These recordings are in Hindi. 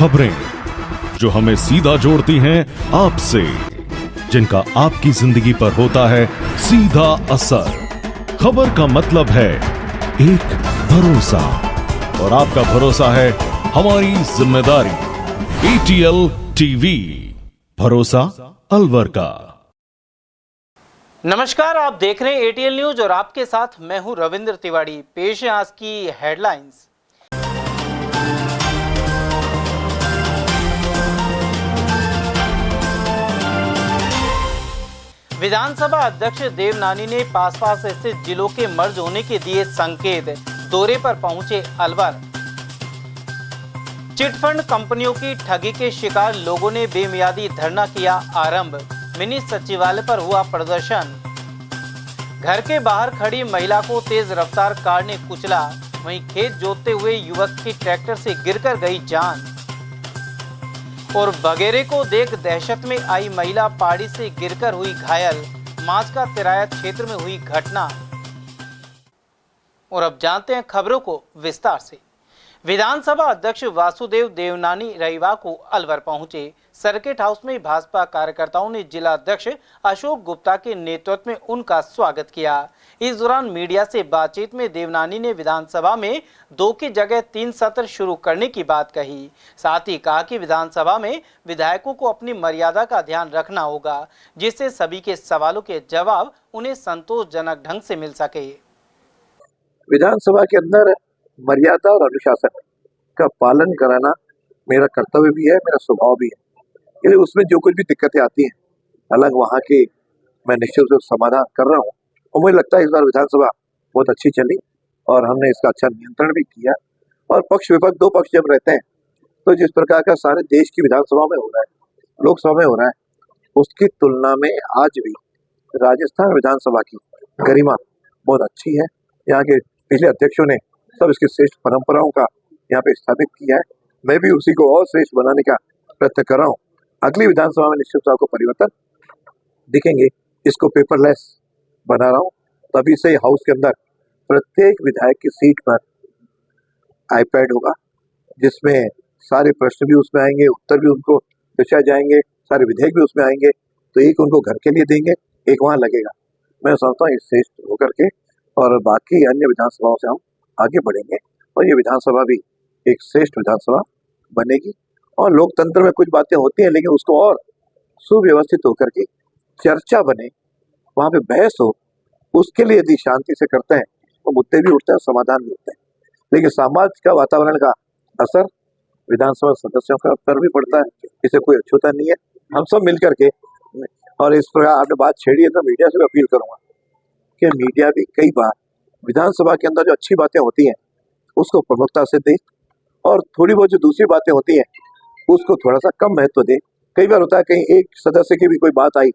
खबरें जो हमें सीधा जोड़ती हैं आपसे, जिनका आपकी जिंदगी पर होता है सीधा असर। खबर का मतलब है एक भरोसा, और आपका भरोसा है हमारी जिम्मेदारी। ATL टीवी, भरोसा अलवर का। नमस्कार, आप देख रहे हैं ATL न्यूज और आपके साथ मैं हूं रविंद्र तिवारी। पेश है आज की हेडलाइंस। विधानसभा अध्यक्ष देवनानी ने पास स्थित जिलों के मर्ज होने के दिए संकेत, दौरे पर पहुंचे अलवर। चिटफंड कंपनियों की ठगी के शिकार लोगों ने बेमियादी धरना किया आरंभ, मिनी सचिवालय पर हुआ प्रदर्शन। घर के बाहर खड़ी महिला को तेज रफ्तार कार ने कुचला, वहीं खेत जोतते हुए युवक की ट्रैक्टर से गिरकर गई जान। और बगेरे को देख दहशत में आई महिला पहाड़ी से गिरकर हुई घायल, माचका तिराया क्षेत्र में हुई घटना। और अब जानते हैं खबरों को विस्तार से। विधानसभा अध्यक्ष वासुदेव देवनानी रविवार को अलवर पहुंचे। सर्किट हाउस में भाजपा कार्यकर्ताओं ने जिला अध्यक्ष अशोक गुप्ता के नेतृत्व में उनका स्वागत किया। इस दौरान मीडिया से बातचीत में देवनानी ने विधानसभा में 2 की जगह 3 सत्र शुरू करने की बात कही। साथ ही कहा कि विधानसभा में विधायकों को अपनी मर्यादा का ध्यान रखना होगा, जिससे सभी के सवालों के जवाब उन्हें संतोषजनक ढंग से मिल सके। विधानसभा के अंदर मर्यादा और अनुशासन का पालन कराना मेरा कर्तव्य भी है, मेरा स्वभाव भी है। इसलिए उसमें जो कुछ भी दिक्कतें आती हैं, अलग वहाँ के मैं निश्चित रूप से समाधान कर रहा हूँ। और मुझे लगता है इस बार विधानसभा बहुत अच्छी चली और हमने इसका अच्छा नियंत्रण भी किया। और पक्ष विपक्ष 2 पक्ष जब रहते हैं तो जिस प्रकार का सारे देश की विधानसभा में हो रहा है, लोकसभा में हो रहा है, उसकी तुलना में आज भी राजस्थान विधानसभा की गरिमा बहुत अच्छी है। यहाँ के पिछले अध्यक्षों ने सब इसकी श्रेष्ठ परंपराओं का यहाँ पे स्थापित किया है। मैं भी उसी को और श्रेष्ठ बनाने का प्रयत्न कर रहा हूँ। अगली विधानसभा में निश्चित आपको परिवर्तन दिखेंगे। इसको पेपरलेस बना रहा हूँ, तभी से हाउस के अंदर प्रत्येक विधायक की सीट पर iPad होगा, जिसमें सारे प्रश्न भी उसमें आएंगे, उत्तर भी उनको पूछाए जाएंगे, सारे विधेयक भी उसमें आएंगे। तो एक उनको घर के लिए देंगे, एक वहाँ लगेगा। मैं समझता हूँ इस श्रेष्ठ होकर के और बाकी अन्य विधानसभाओं से हम आगे बढ़ेंगे और ये विधानसभा भी एक श्रेष्ठ विधानसभा बनेगी। और लोकतंत्र में कुछ बातें होती हैं, लेकिन उसको और सुव्यवस्थित होकर के चर्चा बने, वहाँ पे बहस हो, उसके लिए यदि शांति से करते हैं तो मुद्दे भी उठते हैं, समाधान भी होते हैं। लेकिन समाज का वातावरण का असर विधानसभा सदस्यों का पर भी पड़ता है, इसे कोई अछूता नहीं है। हम सब मिल करके, और इस प्रकार आपने बात छेड़ी है तो मीडिया से भी अपील करूंगा कि मीडिया भी कई बार विधानसभा के अंदर जो अच्छी बातें होती हैं उसको प्रमुखता से दे, और थोड़ी बहुत जो दूसरी बातें होती हैं उसको थोड़ा सा कम महत्व दे। कई बार होता है कहीं एक सदस्य की भी कोई बात आई,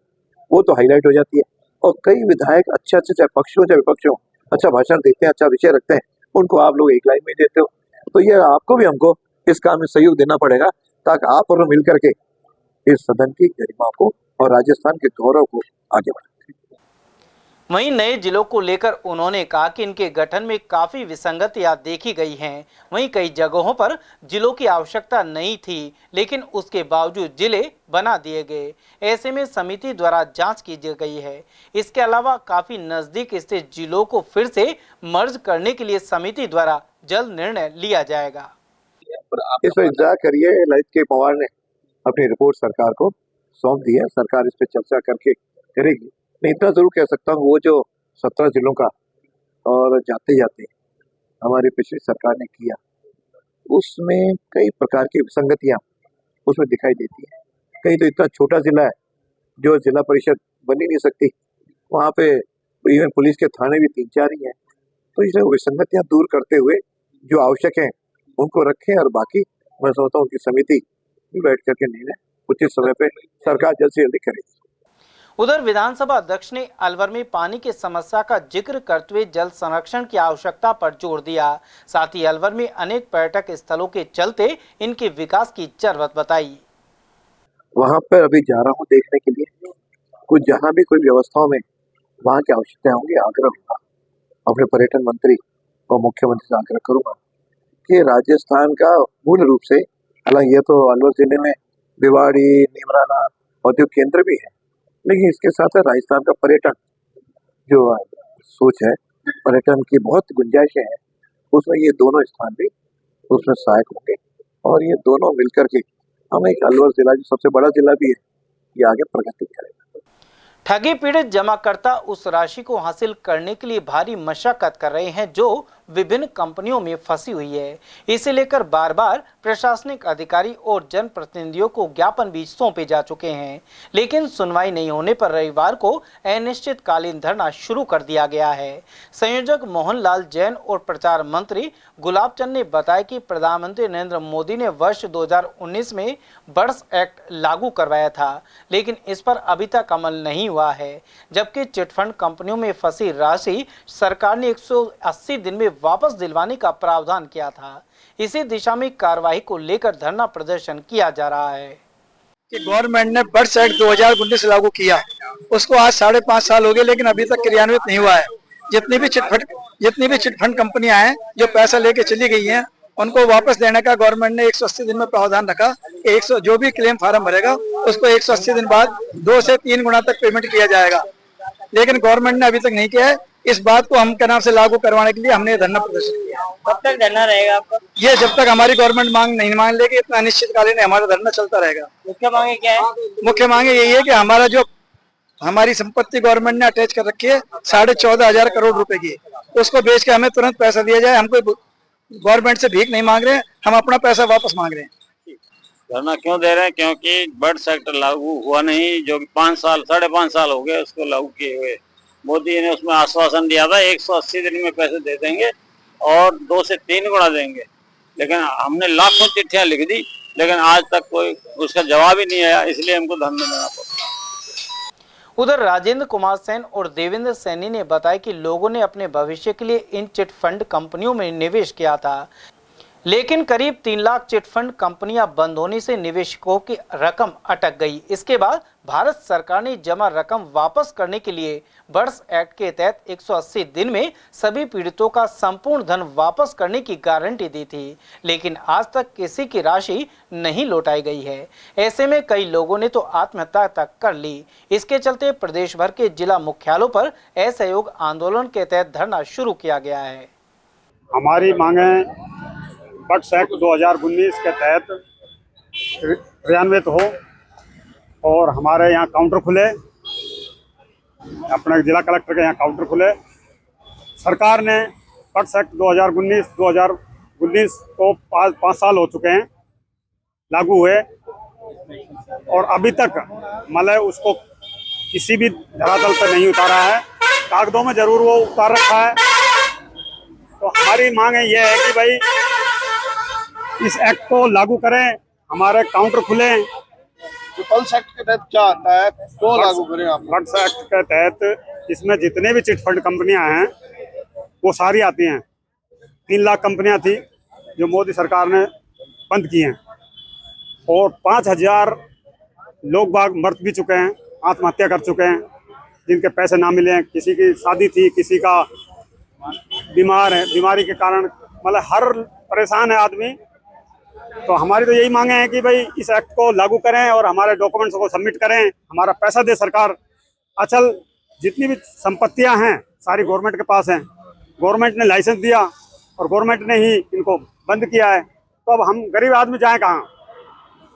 वो तो हाईलाइट हो जाती है, और कई विधायक अच्छे चाहे पक्ष हो चाहे विपक्ष हो, अच्छा भाषण देते हैं, अच्छा विषय रखते हैं, उनको आप लोग एक लाइन में देते हो। तो ये आपको भी हमको इस काम में सहयोग देना पड़ेगा, ताकि आप और मिल करके इस सदन की गरिमा को और राजस्थान के गौरव को आगे बढ़ाएं। वहीं नए जिलों को लेकर उन्होंने कहा कि इनके गठन में काफी विसंगतियां देखी गई हैं। वहीं कई जगहों पर जिलों की आवश्यकता नहीं थी, लेकिन उसके बावजूद जिले बना दिए गए। ऐसे में समिति द्वारा जांच की गई है। इसके अलावा काफी नजदीक स्थित जिलों को फिर से मर्ज करने के लिए समिति द्वारा जल्द निर्णय लिया जाएगा। इस पर इंतजार करिए। ललित के पवार ने अपनी रिपोर्ट सरकार को सौंप दी है, सरकार इस पर चर्चा करके करेगी। मैं इतना जरूर कह सकता हूँ, वो जो 17 जिलों का और जाते जाते हमारी पिछली सरकार ने किया, उसमें कई प्रकार की विसंगतियां उसमें दिखाई देती है। कहीं तो इतना छोटा जिला है जो जिला परिषद बन ही नहीं सकती, वहाँ पे इवन पुलिस के थाने भी 3-4 ही हैं। तो इसे विसंगतियां दूर करते हुए जो आवश्यक है उनको रखें, और बाकी मैं समझता हूँ कि समिति बैठ करके निर्णय उचित समय पे सरकार जल्द से जल्दी करेगी। उधर विधानसभा अध्यक्ष ने अलवर में पानी की समस्या का जिक्र करते हुए जल संरक्षण की आवश्यकता पर जोर दिया। साथ ही अलवर में अनेक पर्यटक स्थलों के चलते इनके विकास की जरूरत बताई। वहाँ पर अभी जा रहा हूँ देखने के लिए, कुछ जहाँ भी कोई व्यवस्थाओं में वहाँ की आवश्यकता होंगी, आग्रह होगा अपने पर्यटन मंत्री और मुख्यमंत्री से आग्रह करूंगा कि राजस्थान का मूल रूप से हालांकि ये तो अलवर जिले में भिवाड़ी, नीमराना औद्योगिक केंद्र भी है, लेकिन इसके साथ साथ राजस्थान का पर्यटन जो सोच है, पर्यटन की बहुत गुंजाइशें हैं, उसमें ये दोनों स्थान भी उसमें सहायक होंगे और ये दोनों मिलकर के हम एक अलवर जिला जो सबसे बड़ा जिला भी है, ये आगे प्रगति करेगा। ठगी पीड़ित जमाकर्ता उस राशि को हासिल करने के लिए भारी मशक्कत कर रहे हैं जो विभिन्न कंपनियों में फंसी हुई है। इसे लेकर बार बार प्रशासनिक अधिकारी और जनप्रतिनिधियों को ज्ञापन भी सौंपे जा चुके हैं, लेकिन सुनवाई नहीं होने पर रविवार को अनिश्चितकालीन धरना शुरू कर दिया गया है। संयोजक मोहनलाल जैन और प्रचार मंत्री गुलाब चंद ने बताया कि प्रधानमंत्री नरेंद्र मोदी ने वर्ष 2019 में बर्ड्स एक्ट लागू करवाया था, लेकिन इस पर अभी तक अमल नहीं हुआ है, जबकि चिटफंड कंपनियों में फंसी राशि सरकार ने 180 दिन में वापस दिलवाने का प्रावधान किया था। इसी दिशा में कार्रवाई को लेकर धरना प्रदर्शन किया जा रहा है कि गवर्नमेंट ने बर्ड्स एक्ट 2019 लागू किया, उसको आज 5.5 साल हो गए, लेकिन अभी तक क्रियान्वित नहीं हुआ है। जितनी भी चिटफंड कंपनियां हैं जो पैसा लेके चली गई हैं, उनको वापस देने का गवर्नमेंट ने 180 दिन में प्रावधान रखा। 100 जो भी क्लेम फार्म भरेगा उसको 180 दिन बाद 2 से 3 गुना तक पेमेंट किया जाएगा, लेकिन गवर्नमेंट ने अभी तक नहीं किया है। इस बात को हम क्या नाम से लागू करवाने के लिए हमने धरना प्रदर्शन किया। कब तक धरना रहेगा आपका? ये जब तक हमारी गवर्नमेंट मांग नहीं मान लेगी, इतना अनिश्चितकालीन हमारा धरना चलता रहेगा। मुख्य मांगे क्या है? मुख्य मांगे यही है कि हमारी संपत्ति गवर्नमेंट ने अटैच कर रखी है 14,500 करोड़ रुपए की, उसको बेच के हमें तुरंत पैसा दिया जाए। हमको गवर्नमेंट से भीख नहीं मांग रहे हैं, हम अपना पैसा वापस मांग रहे हैं। धरना क्यों दे रहे हैं? क्योंकि बर्ड्स एक्ट लागू हुआ नहीं, जो 5.5 साल हो गए उसको लागू किए हुए। मोदी ने उसमें आश्वासन दिया था 180 दिन में पैसे दे देंगे और 2 से 3 गुना देंगे, लेकिन हमने लाखों चिट्ठियां लिख दी, लेकिन आज तक कोई उसका जवाब ही नहीं आया, इसलिए हमको धरना देना पड़ा। उधर राजेंद्र कुमार सेन और देवेंद्र सैनी ने बताया कि लोगों ने अपने भविष्य के लिए इन चिटफंड कंपनियों में निवेश किया था, लेकिन करीब 3 लाख चिटफंड कंपनियां बंद होने से निवेशकों की रकम अटक गई। इसके बाद भारत सरकार ने जमा रकम वापस करने के लिए बर्ड्स एक्ट के तहत 180 दिन में सभी पीड़ितों का संपूर्ण धन वापस करने की गारंटी दी थी, लेकिन आज तक किसी की राशि नहीं लौटाई गई है। ऐसे में कई लोगों ने तो आत्महत्या तक कर ली। इसके चलते प्रदेश भर के जिला मुख्यालयों पर असहयोग आंदोलन के तहत धरना शुरू किया गया है। हमारी मांगे बर्ड्स एक्ट 2019 के तहत क्रियान्वित हो और हमारे यहाँ काउंटर खुले, अपने जिला कलेक्टर के यहाँ काउंटर खुले। सरकार ने बर्ड्स एक्ट 2019 को 5 साल हो चुके हैं लागू हुए, और अभी तक मतलब उसको किसी भी धरातल पर नहीं उतारा है। कागजों में जरूर वो उतार रखा है। तो हमारी मांग ये है कि भाई इस एक्ट को लागू करें, हमारे काउंटर खुले। बर्ड्स एक्ट के तहत क्या आता है, तो लागू करें आप? बर्ड्स एक्ट के तहत इसमें जितने भी चिटफंड कंपनियां हैं वो सारी आती हैं। 3 लाख कंपनियां थी जो मोदी सरकार ने बंद की हैं, और 5,000 लोग बाग मर भी चुके हैं, आत्महत्या कर चुके हैं, जिनके पैसे ना मिले हैं। किसी की शादी थी, किसी का बीमार है, बीमारी के कारण मतलब हर परेशान है आदमी। तो हमारी तो यही मांगे हैं कि भाई इस एक्ट को लागू करें और हमारे डॉक्यूमेंट्स को सबमिट करें, हमारा पैसा दे सरकार। अचल जितनी भी संपत्तियां हैं सारी गवर्नमेंट के पास हैं, गवर्नमेंट ने लाइसेंस दिया और गवर्नमेंट ने ही इनको बंद किया है। तो अब हम गरीब आदमी जाएं कहाँ?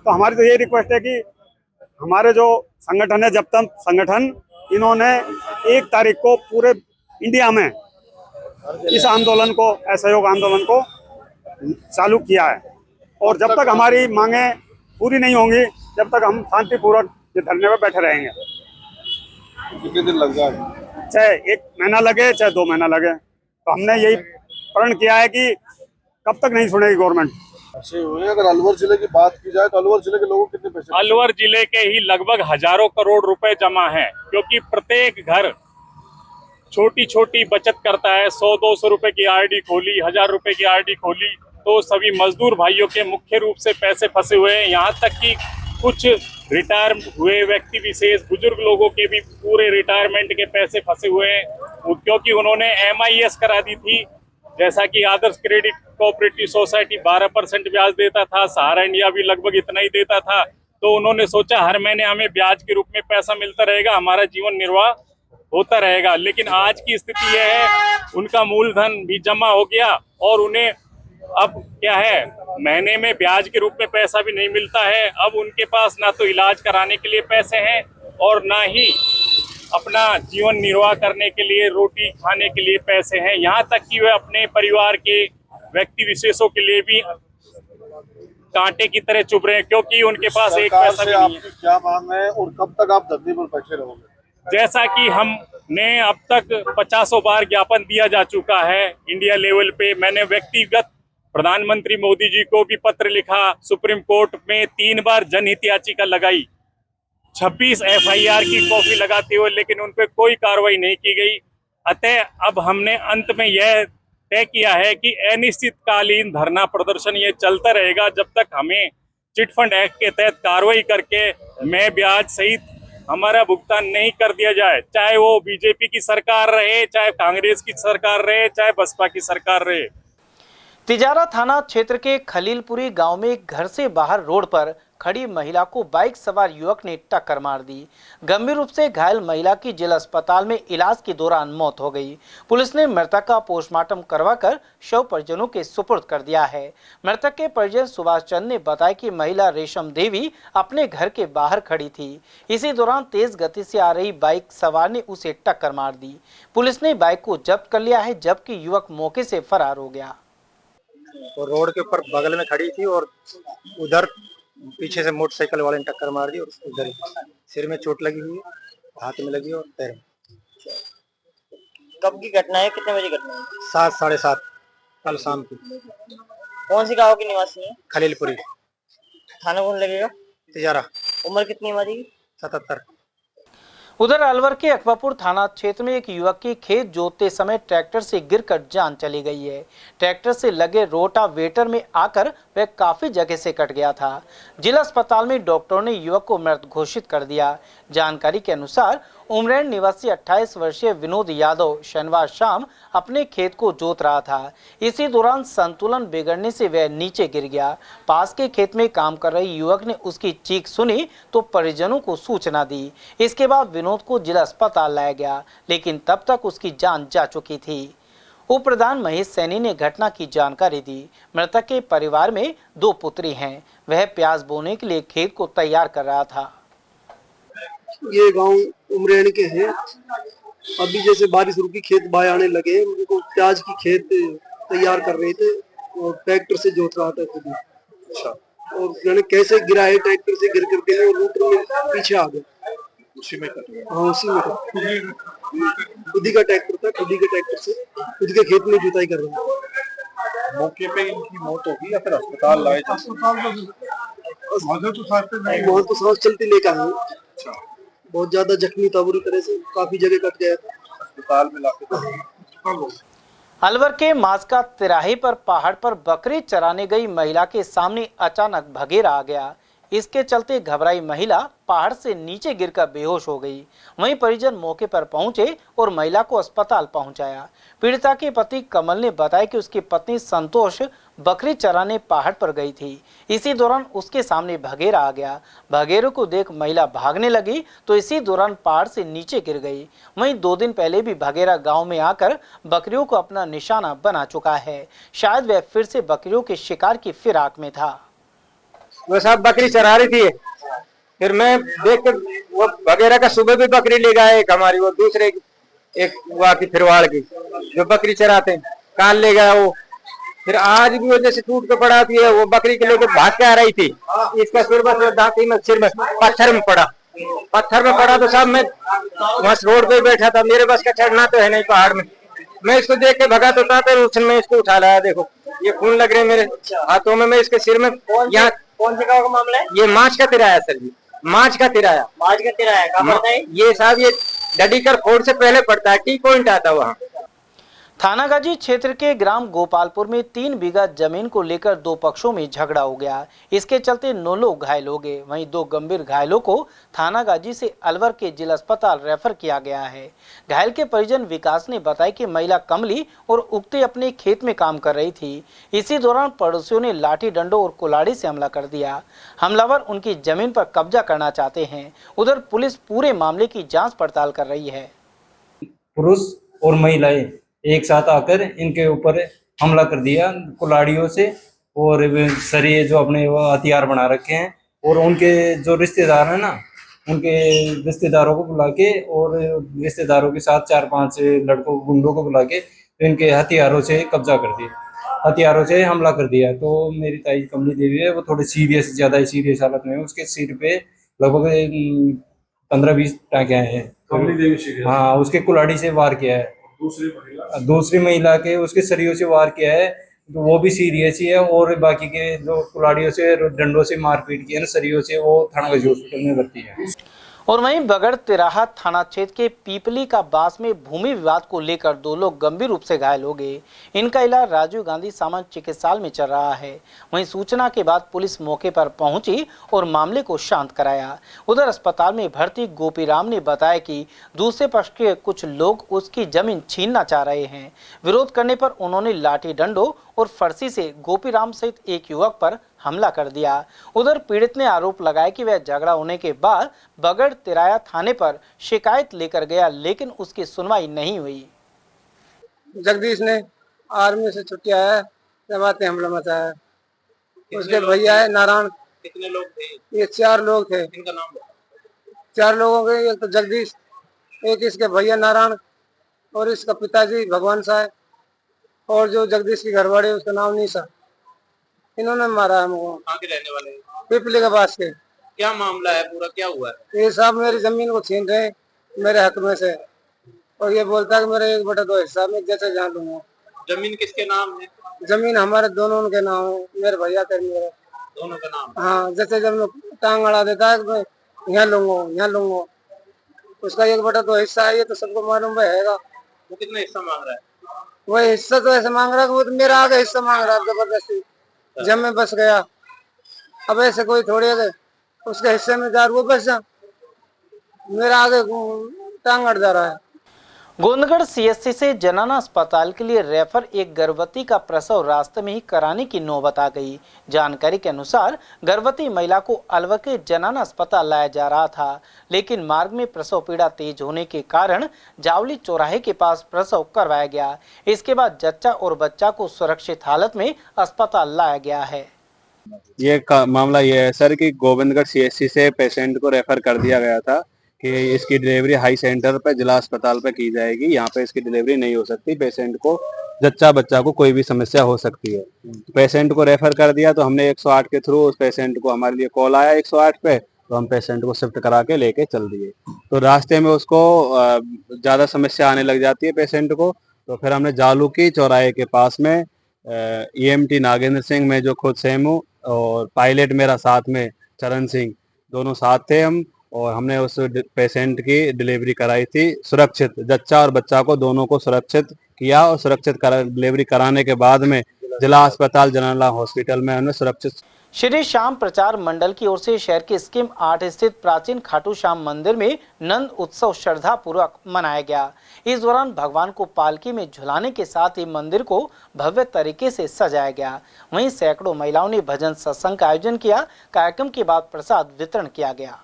तो हमारी तो यही रिक्वेस्ट है कि हमारे जो संगठन है, जब तक संगठन, इन्होंने 1 तारीख को पूरे इंडिया में इस आंदोलन को, असहयोग आंदोलन को चालू किया है, और जब तक हमारी मांगे पूरी नहीं होंगी, जब तक हम शांतिपूर्वक ये धरने में बैठे रहेंगे। कितने दिन लग जाए? चाहे 1 महीना लगे, चाहे 2 महीना लगे। तो हमने यही प्रण किया है कि कब तक नहीं सुनेगी गवर्नमेंट। अगर अलवर जिले की बात की जाए तो अलवर जिले के लोगों को कितने पैसे? अलवर जिले के ही लगभग हजारों करोड़ रुपए जमा हैं, क्योंकि प्रत्येक घर छोटी छोटी बचत करता है। 100-200 रुपए की आरडी खोली, 1000 रुपए की आरडी खोली, तो सभी मजदूर भाइयों के मुख्य रूप से पैसे फंसे हुए हैं। यहाँ तक कि कुछ रिटायर हुए व्यक्ति विशेष, बुजुर्ग लोगों के भी पूरे रिटायरमेंट के पैसे फंसे हुए हैं, क्योंकि उन्होंने MIS करा दी थी जैसा कि आदर्श क्रेडिट कोऑपरेटिव सोसाइटी 12% ब्याज देता था, सहारा इंडिया भी लगभग इतना ही देता था। तो उन्होंने सोचा हर महीने हमें ब्याज के रूप में पैसा मिलता रहेगा, हमारा जीवन निर्वाह होता रहेगा। लेकिन आज की स्थिति यह है, उनका मूलधन भी जमा हो गया और उन्हें अब क्या है, महीने में ब्याज के रूप में पैसा भी नहीं मिलता है। अब उनके पास ना तो इलाज कराने के लिए पैसे हैं और ना ही अपना जीवन निर्वाह करने के लिए, रोटी खाने के लिए पैसे हैं। यहाँ तक कि वे अपने परिवार के व्यक्ति विशेषों के लिए भी कांटे की तरह चुभ रहे हैं, क्योंकि उनके पास एक पैसा भी नहीं है। क्या मांग है और कब तक आप धरने पर बैठे रहोगे? जैसा कि हमने अब तक 50 बार ज्ञापन दिया जा चुका है इंडिया लेवल पे। मैंने व्यक्तिगत प्रधानमंत्री मोदी जी को भी पत्र लिखा, सुप्रीम कोर्ट में 3 बार जनहित याचिका लगाई, 26 FIR की कॉपी लगाते हुए, लेकिन उन पर कोई कार्रवाई नहीं की गई। अतः अब हमने अंत में यह तय किया है कि अनिश्चितकालीन धरना प्रदर्शन ये चलता रहेगा जब तक हमें चिटफंड एक्ट के तहत कार्रवाई करके मैं ब्याज सहित हमारा भुगतान नहीं कर दिया जाए, चाहे वो बीजेपी की सरकार रहे, चाहे कांग्रेस की सरकार रहे, चाहे बसपा की सरकार रहे। तिजारा थाना क्षेत्र के खलीलपुरी गांव में एक घर से बाहर रोड पर खड़ी महिला को बाइक सवार युवक ने टक्कर मार दी। गंभीर रूप से घायल महिला की जिला अस्पताल में इलाज के दौरान मौत हो गई। पुलिस ने मृतक का पोस्टमार्टम करवाकर शव परिजनों के सुपुर्द कर दिया है। मृतक के परिजन सुभाष चंद ने बताया कि महिला रेशम देवी अपने घर के बाहर खड़ी थी। इसी दौरान तेज गति से आ रही बाइक सवार ने उसे टक्कर मार दी। पुलिस ने बाइक को जब्त कर लिया है, जबकि युवक मौके से फरार हो गया। और रोड के ऊपर बगल में खड़ी थी और उधर पीछे से मोटरसाइकिल वाले ने टक्कर मार दी और उधर सिर में चोट लगी हुई है, हाथ में लगी और पैर में। कब की घटना है, कितने बजे घटना है? 7 साढ़े 7 कल शाम की। कौन सी गांव के निवासी है? खलीलपुरी। थाना कौन लगेगा? तिजारा। उम्र कितनी है हमारी? 77। उधर अलवर के अकबरपुर थाना क्षेत्र में एक युवक की खेत जोतते समय ट्रैक्टर से गिरकर जान चली गई है। ट्रैक्टर से लगे रोटावेटर में आकर वह काफी जगह से कट गया था। जिला अस्पताल में डॉक्टरों ने युवक को मृत घोषित कर दिया। जानकारी के अनुसार उमरैन निवासी 28 वर्षीय विनोद यादव शनिवार शाम अपने खेत को जोत रहा था। इसी दौरान संतुलन बिगड़ने से वह नीचे गिर गया। पास के खेत में काम कर रहे युवक ने उसकी चीख सुनी तो परिजनों को सूचना दी। इसके बाद विनोद को जिला अस्पताल लाया गया, लेकिन तब तक उसकी जान जा चुकी थी। उप प्रधान महेश सैनी ने घटना की जानकारी दी। मृतक के परिवार में 2 पुत्री हैं। वह प्याज बोने के लिए खेत को तैयार कर रहा था। ये गांव उमरैन के हैं। अभी जैसे बारिश रुकी, खेत बाय आने लगे, उनको प्याज की खेत तैयार कर रहे थे और ट्रैक्टर से जोत रहा था खुद। अच्छा। और मैंने कैसे गिरा है, ट्रैक्टर से गिर करके वो रूटर में पीछे आ गया। उसी में कट गया? हाँ, उसी में। खुद ही का ट्रैक्टर था, खुद ही के ट्रैक्टर से खुद के खेत में जुताई कर रहा था। मौके पे इनकी मौत होगी या फिर अस्पताल लाए? वहाँ तो सांस चलती लेकर आए। बहुत ज्यादा जख्मी था, बुरी तरह से काफी जगह कट गया था। अस्पताल में लाके। अलवर के माजका तिराहे पर पहाड़ पर बकरी चराने गई महिला के सामने अचानक भगेरा आ गया। इसके चलते घबराई महिला पहाड़ से नीचे गिरकर बेहोश हो गई। वहीं परिजन मौके पर पहुंचे और महिला को अस्पताल पहुंचाया। पीड़िता के पति कमल ने बताया कि उसकी पत्नी संतोष बकरी चराने पहाड़ पर गई थी। इसी दौरान उसके सामने भगेरा आ गया। भगेरे को देख महिला भागने लगी तो इसी दौरान पहाड़ से नीचे गिर गई। वहीं 2 दिन पहले भी भगेरा गांव में आकर बकरियों को अपना निशाना बना चुका है। शायद वह फिर से बकरियों के शिकार की फिराक में था। वो सब बकरी चरा रही थी, फिर मैं देख कर वो वगैरह का सुबह भी बकरी ले गया। एक हमारी वो दूसरे एक वहाँ की फिरवाड़ की जो बकरी चराते कान ले गया वो। फिर आज भी वो जैसे टूट के पड़ा थी, वो बकरी के लेके भाग के आ रही थी। इसका सिर बस दांती में सिर में पत्थर में पड़ा तो साहब मैं वहाँ रोड पे बैठा था। मेरे बस का चढ़ना तो है नहीं पहाड़ में। मैं इसको देख के भगा तो था, मैं इसको उठा लाया। देखो ये खून लग रहे मेरे हाथों में। मैं इसके सिर में यहाँ कौन से गांव का मामला है? ये माछ का तिराया सर जी, माछ का तिराया। कहाँ पड़ता है? ये साहब ये डडीकर फोर्ट से पहले पड़ता है, टी पॉइंट आता वहाँ। थाना गाजी क्षेत्र के ग्राम गोपालपुर में 3 बीघा जमीन को लेकर 2 पक्षों में झगड़ा हो गया। इसके चलते 9 लोग घायल हो गए। वहीं 2 गंभीर घायलों को थाना गाजी से अलवर के जिला अस्पताल रेफर किया गया है। घायल के परिजन विकास ने बताया कि महिला कमली और उक्ति अपने खेत में काम कर रही थी। इसी दौरान पड़ोसियों ने लाठी डंडों और कुल्हाड़ी से हमला कर दिया। हमलावर उनकी जमीन पर कब्जा करना चाहते हैं। उधर पुलिस पूरे मामले की जाँच पड़ताल कर रही है। पुरुष और महिलाएं एक साथ आकर इनके ऊपर हमला कर दिया कुल्हाड़ियों से और सरिये जो अपने वो हथियार बना रखे हैं, और उनके जो रिश्तेदार हैं ना, उनके रिश्तेदारों को बुला के और रिश्तेदारों के साथ 4-5 लड़कों गुंडों को बुला के इनके हथियारों से कब्जा कर दिया, हथियारों से हमला कर दिया। तो मेरी ताई कमली देवी है, वो थोड़े सीरियस, ज़्यादा ही सीरियस हालत में है। उसके सिर पे लगभग 15-20 टाँके आए हैं। हाँ, उसके कुल्हाड़ी से वार किया है। दूसरी महिला के उसके सरियों से वार किया है, तो वो भी सीरियस ही है। और बाकी के जो कुल्हाड़ियों से डंडों से मारपीट की है ना, सरियों से, वो थाना गाजी हॉस्पिटल में भर्ती है। और वहीं बगड़ तिराहा थाना क्षेत्र के पीपली का बास में भूमि विवाद को लेकर 2 लोग गंभीर रूप से घायल हो गए। इनका इलाज राजीव गांधी सामान्य चिकित्सालय में चल रहा है। वहीं सूचना के बाद पुलिस मौके पर पहुंची और मामले को शांत कराया। उधर अस्पताल में भर्ती गोपीराम ने बताया कि दूसरे पक्ष के कुछ लोग उसकी जमीन छीनना चाह रहे हैं। विरोध करने पर उन्होंने लाठी डंडों और फरसी से गोपीराम सहित एक युवक पर हमला कर दिया। उधर पीड़ित ने आरोप लगाया कि वह झगड़ा होने के बाद बगड़ तिराया थाने पर शिकायत लेकर गया, लेकिन उसकी सुनवाई नहीं हुई। जगदीश ने आर्मी से छुट्टी आया, जमाते हमला मचाया। उसके भैया है नारायण। कितने लोग थे? ये 4 लोग थे। इनका नाम? 4 लोगों के, एक तो जगदीश, एक इसके भैया नारायण और इसका पिताजी भगवान साहब, और जो जगदीश की घरवाड़ी है उसका नाम निशा। इन्होंने मारा हमको। कहाँ के रहने वाले? पिपली के पास के। क्या मामला है पूरा, क्या हुआ है? ये साहब मेरी जमीन को छीन रहे मेरे हक में से, और ये बोलता है कि मेरे 1/2 हिस्सा में जैसे जान लूंगा। जमीन किसके नाम है? जमीन हमारे दोनों के नाम है, मेरे भैया के मेरे दोनों का नाम? हाँ, जैसे जब टांग अड़ा देता है मैं यहाँ लूंगा, उसका 1/2 हिस्सा है, ये तो सबको मालूम रहेगा। वो कितना हिस्सा मांग रहा है? वो हिस्सा तो ऐसे मांग रहा है, वो तो मेरा आगे हिस्सा मांग रहा है जबरदस्ती। जब मैं बस गया, अब ऐसे कोई थोड़ी है उसके हिस्से में जा, वो बस जा, मेरा आगे टांग अड़ जा रहा है। गोंदगढ़ सीएससी से जनाना अस्पताल के लिए रेफर एक गर्भवती का प्रसव रास्ते में ही कराने की नौबत आ गई। जानकारी के अनुसार गर्भवती महिला को अलवर के जनाना अस्पताल लाया जा रहा था, लेकिन मार्ग में प्रसव पीड़ा तेज होने के कारण जावली चौराहे के पास प्रसव करवाया गया। इसके बाद जच्चा और बच्चा को सुरक्षित हालत में अस्पताल लाया गया है। ये मामला ये है सर कि गोविंदगढ़ सीएससी से पेशेंट को रेफर कर दिया गया था कि इसकी डिलीवरी हाई सेंटर पे जिला अस्पताल पे की जाएगी। यहाँ पे इसकी डिलीवरी नहीं हो सकती, पेशेंट को जच्चा बच्चा को कोई भी समस्या हो सकती है। पेशेंट को रेफर कर दिया तो हमने 108 के थ्रू उस पेशेंट को, हमारे लिए कॉल आया 108 पे, तो हम पेशेंट को शिफ्ट करा के लेके चल दिए। तो रास्ते में उसको ज़्यादा समस्या आने लग जाती है पेशेंट को, तो फिर हमने जालू की चौराहे के पास में EMT नागेंद्र सिंह, मैं जो खुद सेम हूँ, और पायलट मेरा साथ में चरण सिंह, दोनों साथ थे हम, और हमने उस पेशेंट की डिलीवरी कराई थी सुरक्षित। जच्चा और बच्चा को दोनों को सुरक्षित किया, और सुरक्षित डिलीवरी कराने के बाद में जिला अस्पताल जनाला हॉस्पिटल में हमने सुरक्षित। श्री श्याम प्रचार मंडल की ओर से शहर के स्कीम 8 स्थित प्राचीन खाटू श्याम मंदिर में नंद उत्सव श्रद्धा पूर्वक मनाया गया। इस दौरान भगवान को पालकी में झुलाने के साथ ही मंदिर को भव्य तरीके से सजाया गया। वहीं सैकड़ों महिलाओं ने भजन सत्संग का आयोजन किया। कार्यक्रम के बाद प्रसाद वितरण किया गया।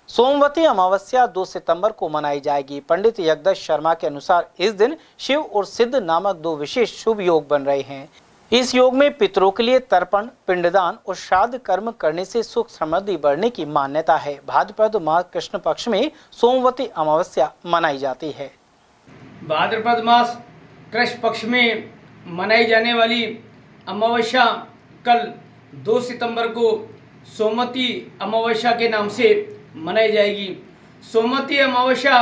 सोमवती अमावस्या 2 सितंबर को मनाई जाएगी। पंडित यज्ञदत्त शर्मा के अनुसार इस दिन शिव और सिद्ध नामक 2 विशेष शुभ योग बन रहे हैं। इस योग में पितरों के लिए तर्पण, पिंडदान और श्राद्ध कर्म करने से सुख समृद्धि बढ़ने की मान्यता है। भाद्रपद मास कृष्ण पक्ष में सोमवती अमावस्या मनाई जाती है। भाद्रपद मास कृष्ण पक्ष में मनाई जाने वाली अमावस्या कल 2 सितंबर को सोमवती अमावस्या के नाम से मनाई जाएगी। सोमवती अमावस्या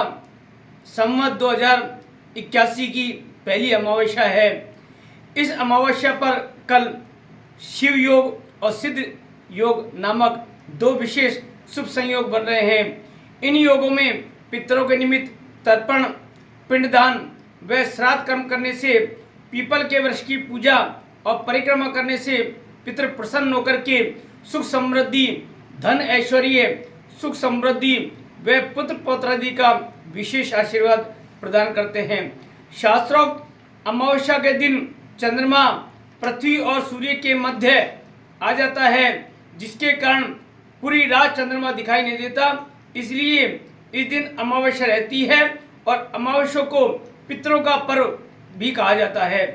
संवत 2081 की पहली अमावस्या है। इस अमावस्या पर कल शिव योग और सिद्ध योग नामक 2 विशेष शुभ संयोग बन रहे हैं। इन योगों में पितरों के निमित्त तर्पण, पिंडदान, व श्राद्ध कर्म करने से, पीपल के वृक्ष की पूजा और परिक्रमा करने से पितृ प्रसन्न होकर के सुख समृद्धि, धन ऐश्वर्य, सुख समृद्धि व पुत्र पौत्रादि का विशेष आशीर्वाद प्रदान करते हैं। शास्त्रोक्त अमावस्या के दिन चंद्रमा पृथ्वी और सूर्य के मध्य आ जाता है, जिसके कारण पूरी रात चंद्रमा दिखाई नहीं देता, इसलिए इस दिन अमावस्या रहती है और अमावस्या को पितरों का पर्व भी कहा जाता है।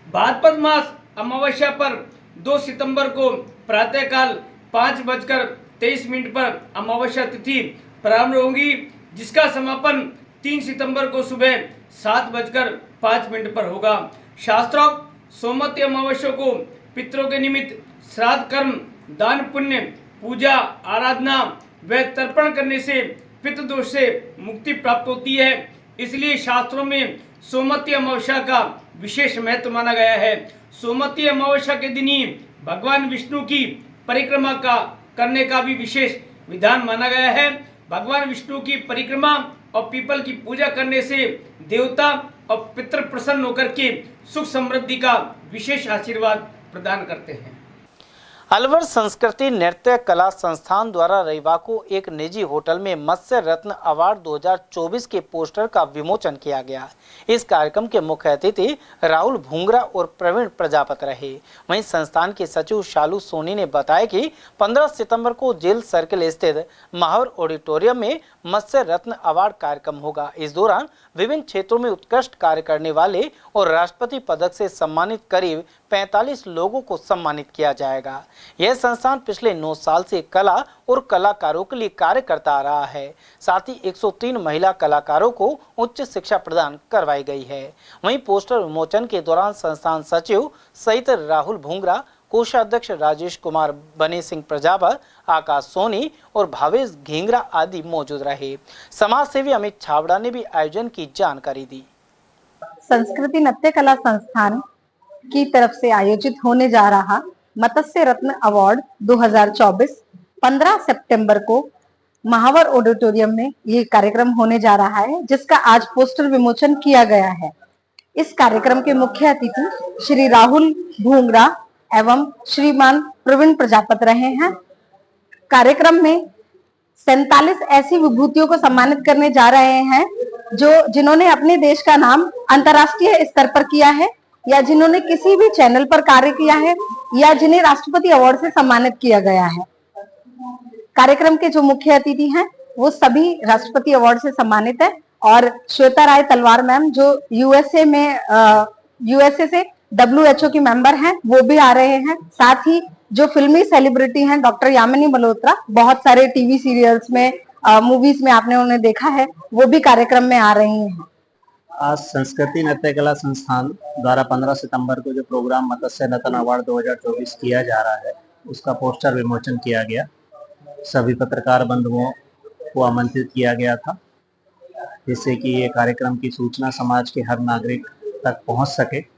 भाद्रपद मास अमावस्या पर 2 सितंबर को प्रातःकाल 5:23 पर अमावस्या तिथि प्रारंभ होगी, जिसका समापन 3 सितंबर को सुबह 7:05 पर होगा। शास्त्रोक्त सोमवती अमावस्या को पितरों के निमित्त श्राद्ध कर्म, दान पुण्य, पूजा आराधना व तर्पण करने से पितृदोष से मुक्ति प्राप्त होती है, इसलिए शास्त्रों में सोमवती अमावस्या का विशेष महत्व माना गया है। सोमवती अमावस्या के दिन ही भगवान विष्णु की परिक्रमा करने का भी विशेष विधान माना गया है। भगवान विष्णु की परिक्रमा और पीपल की पूजा करने से देवता और पितृ प्रसन्न होकर के सुख समृद्धि का विशेष आशीर्वाद प्रदान करते हैं। अलवर संस्कृति नृत्य कला संस्थान द्वारा रविवार को एक निजी होटल में मत्स्य रत्न अवार्ड 2024 के पोस्टर का विमोचन किया गया। इस कार्यक्रम के मुख्य अतिथि राहुल भूंगरा और प्रवीण प्रजापत रहे। वहीं संस्थान के सचिव शालू सोनी ने बताया कि 15 सितंबर को जेल सर्किल स्थित महावर ऑडिटोरियम में मत्स्य रत्न अवार्ड कार्यक्रम होगा। इस दौरान विभिन्न क्षेत्रों में उत्कृष्ट कार्य करने वाले और राष्ट्रपति पदक से सम्मानित करीब 45 लोगों को सम्मानित किया जाएगा। यह संस्थान पिछले 9 साल से कला और कलाकारों के लिए कार्य करता आ रहा है। साथ ही 103 महिला कलाकारों को उच्च शिक्षा प्रदान करवाई गई है। वहीं पोस्टर विमोचन के दौरान संस्थान सचिव सहित राहुल भूंगरा, कोषाध्यक्ष राजेश कुमार, बने सिंह प्रजापत, आकाश सोनी और भावेश घेंगरा आदि मौजूद रहे। समाज सेवी अमित छाबड़ा ने भी आयोजन की जानकारी दी। संस्कृति नृत्य कला संस्थान की तरफ से आयोजित होने जा रहा मत्स्य रत्न अवार्ड 2024 15 सितंबर को महावर ऑडिटोरियम में ये कार्यक्रम होने जा रहा है, जिसका आज पोस्टर विमोचन किया गया है। इस कार्यक्रम के मुख्य अतिथि श्री राहुल भूंगरा एवं श्रीमान प्रवीण प्रजापत रहे हैं। कार्यक्रम में 47 ऐसी विभूतियों को सम्मानित करने जा रहे हैं जिन्होंने अपने देश का नाम अंतर्राष्ट्रीय स्तर पर किया है, या जिन्होंने किसी भी चैनल पर कार्य किया है, या जिन्हें राष्ट्रपति अवार्ड से सम्मानित किया गया है। कार्यक्रम के जो मुख्य अतिथि हैं वो सभी राष्ट्रपति अवार्ड से सम्मानित है, और श्वेता राय तलवार मैम जो यूएसए से WHO की मेंबर हैं, वो भी आ रहे हैं। साथ ही जो फिल्मी सेलिब्रिटी हैं डॉक्टर यामिनी मल्होत्रा, बहुत सारे टीवी सीरियल्स में, मूवीज में आपने उन्हें देखा है, वो भी कार्यक्रम में आ रही हैं। आज संस्कृति नृत्य कला संस्थान द्वारा 15 सितंबर को जो प्रोग्राम मत्स्य रत्न अवार्ड 2024 किया जा रहा है, उसका पोस्टर विमोचन किया गया। सभी पत्रकार बंधुओं को आमंत्रित किया गया था, जिससे कि ये कार्यक्रम की सूचना समाज के हर नागरिक तक पहुंच सके।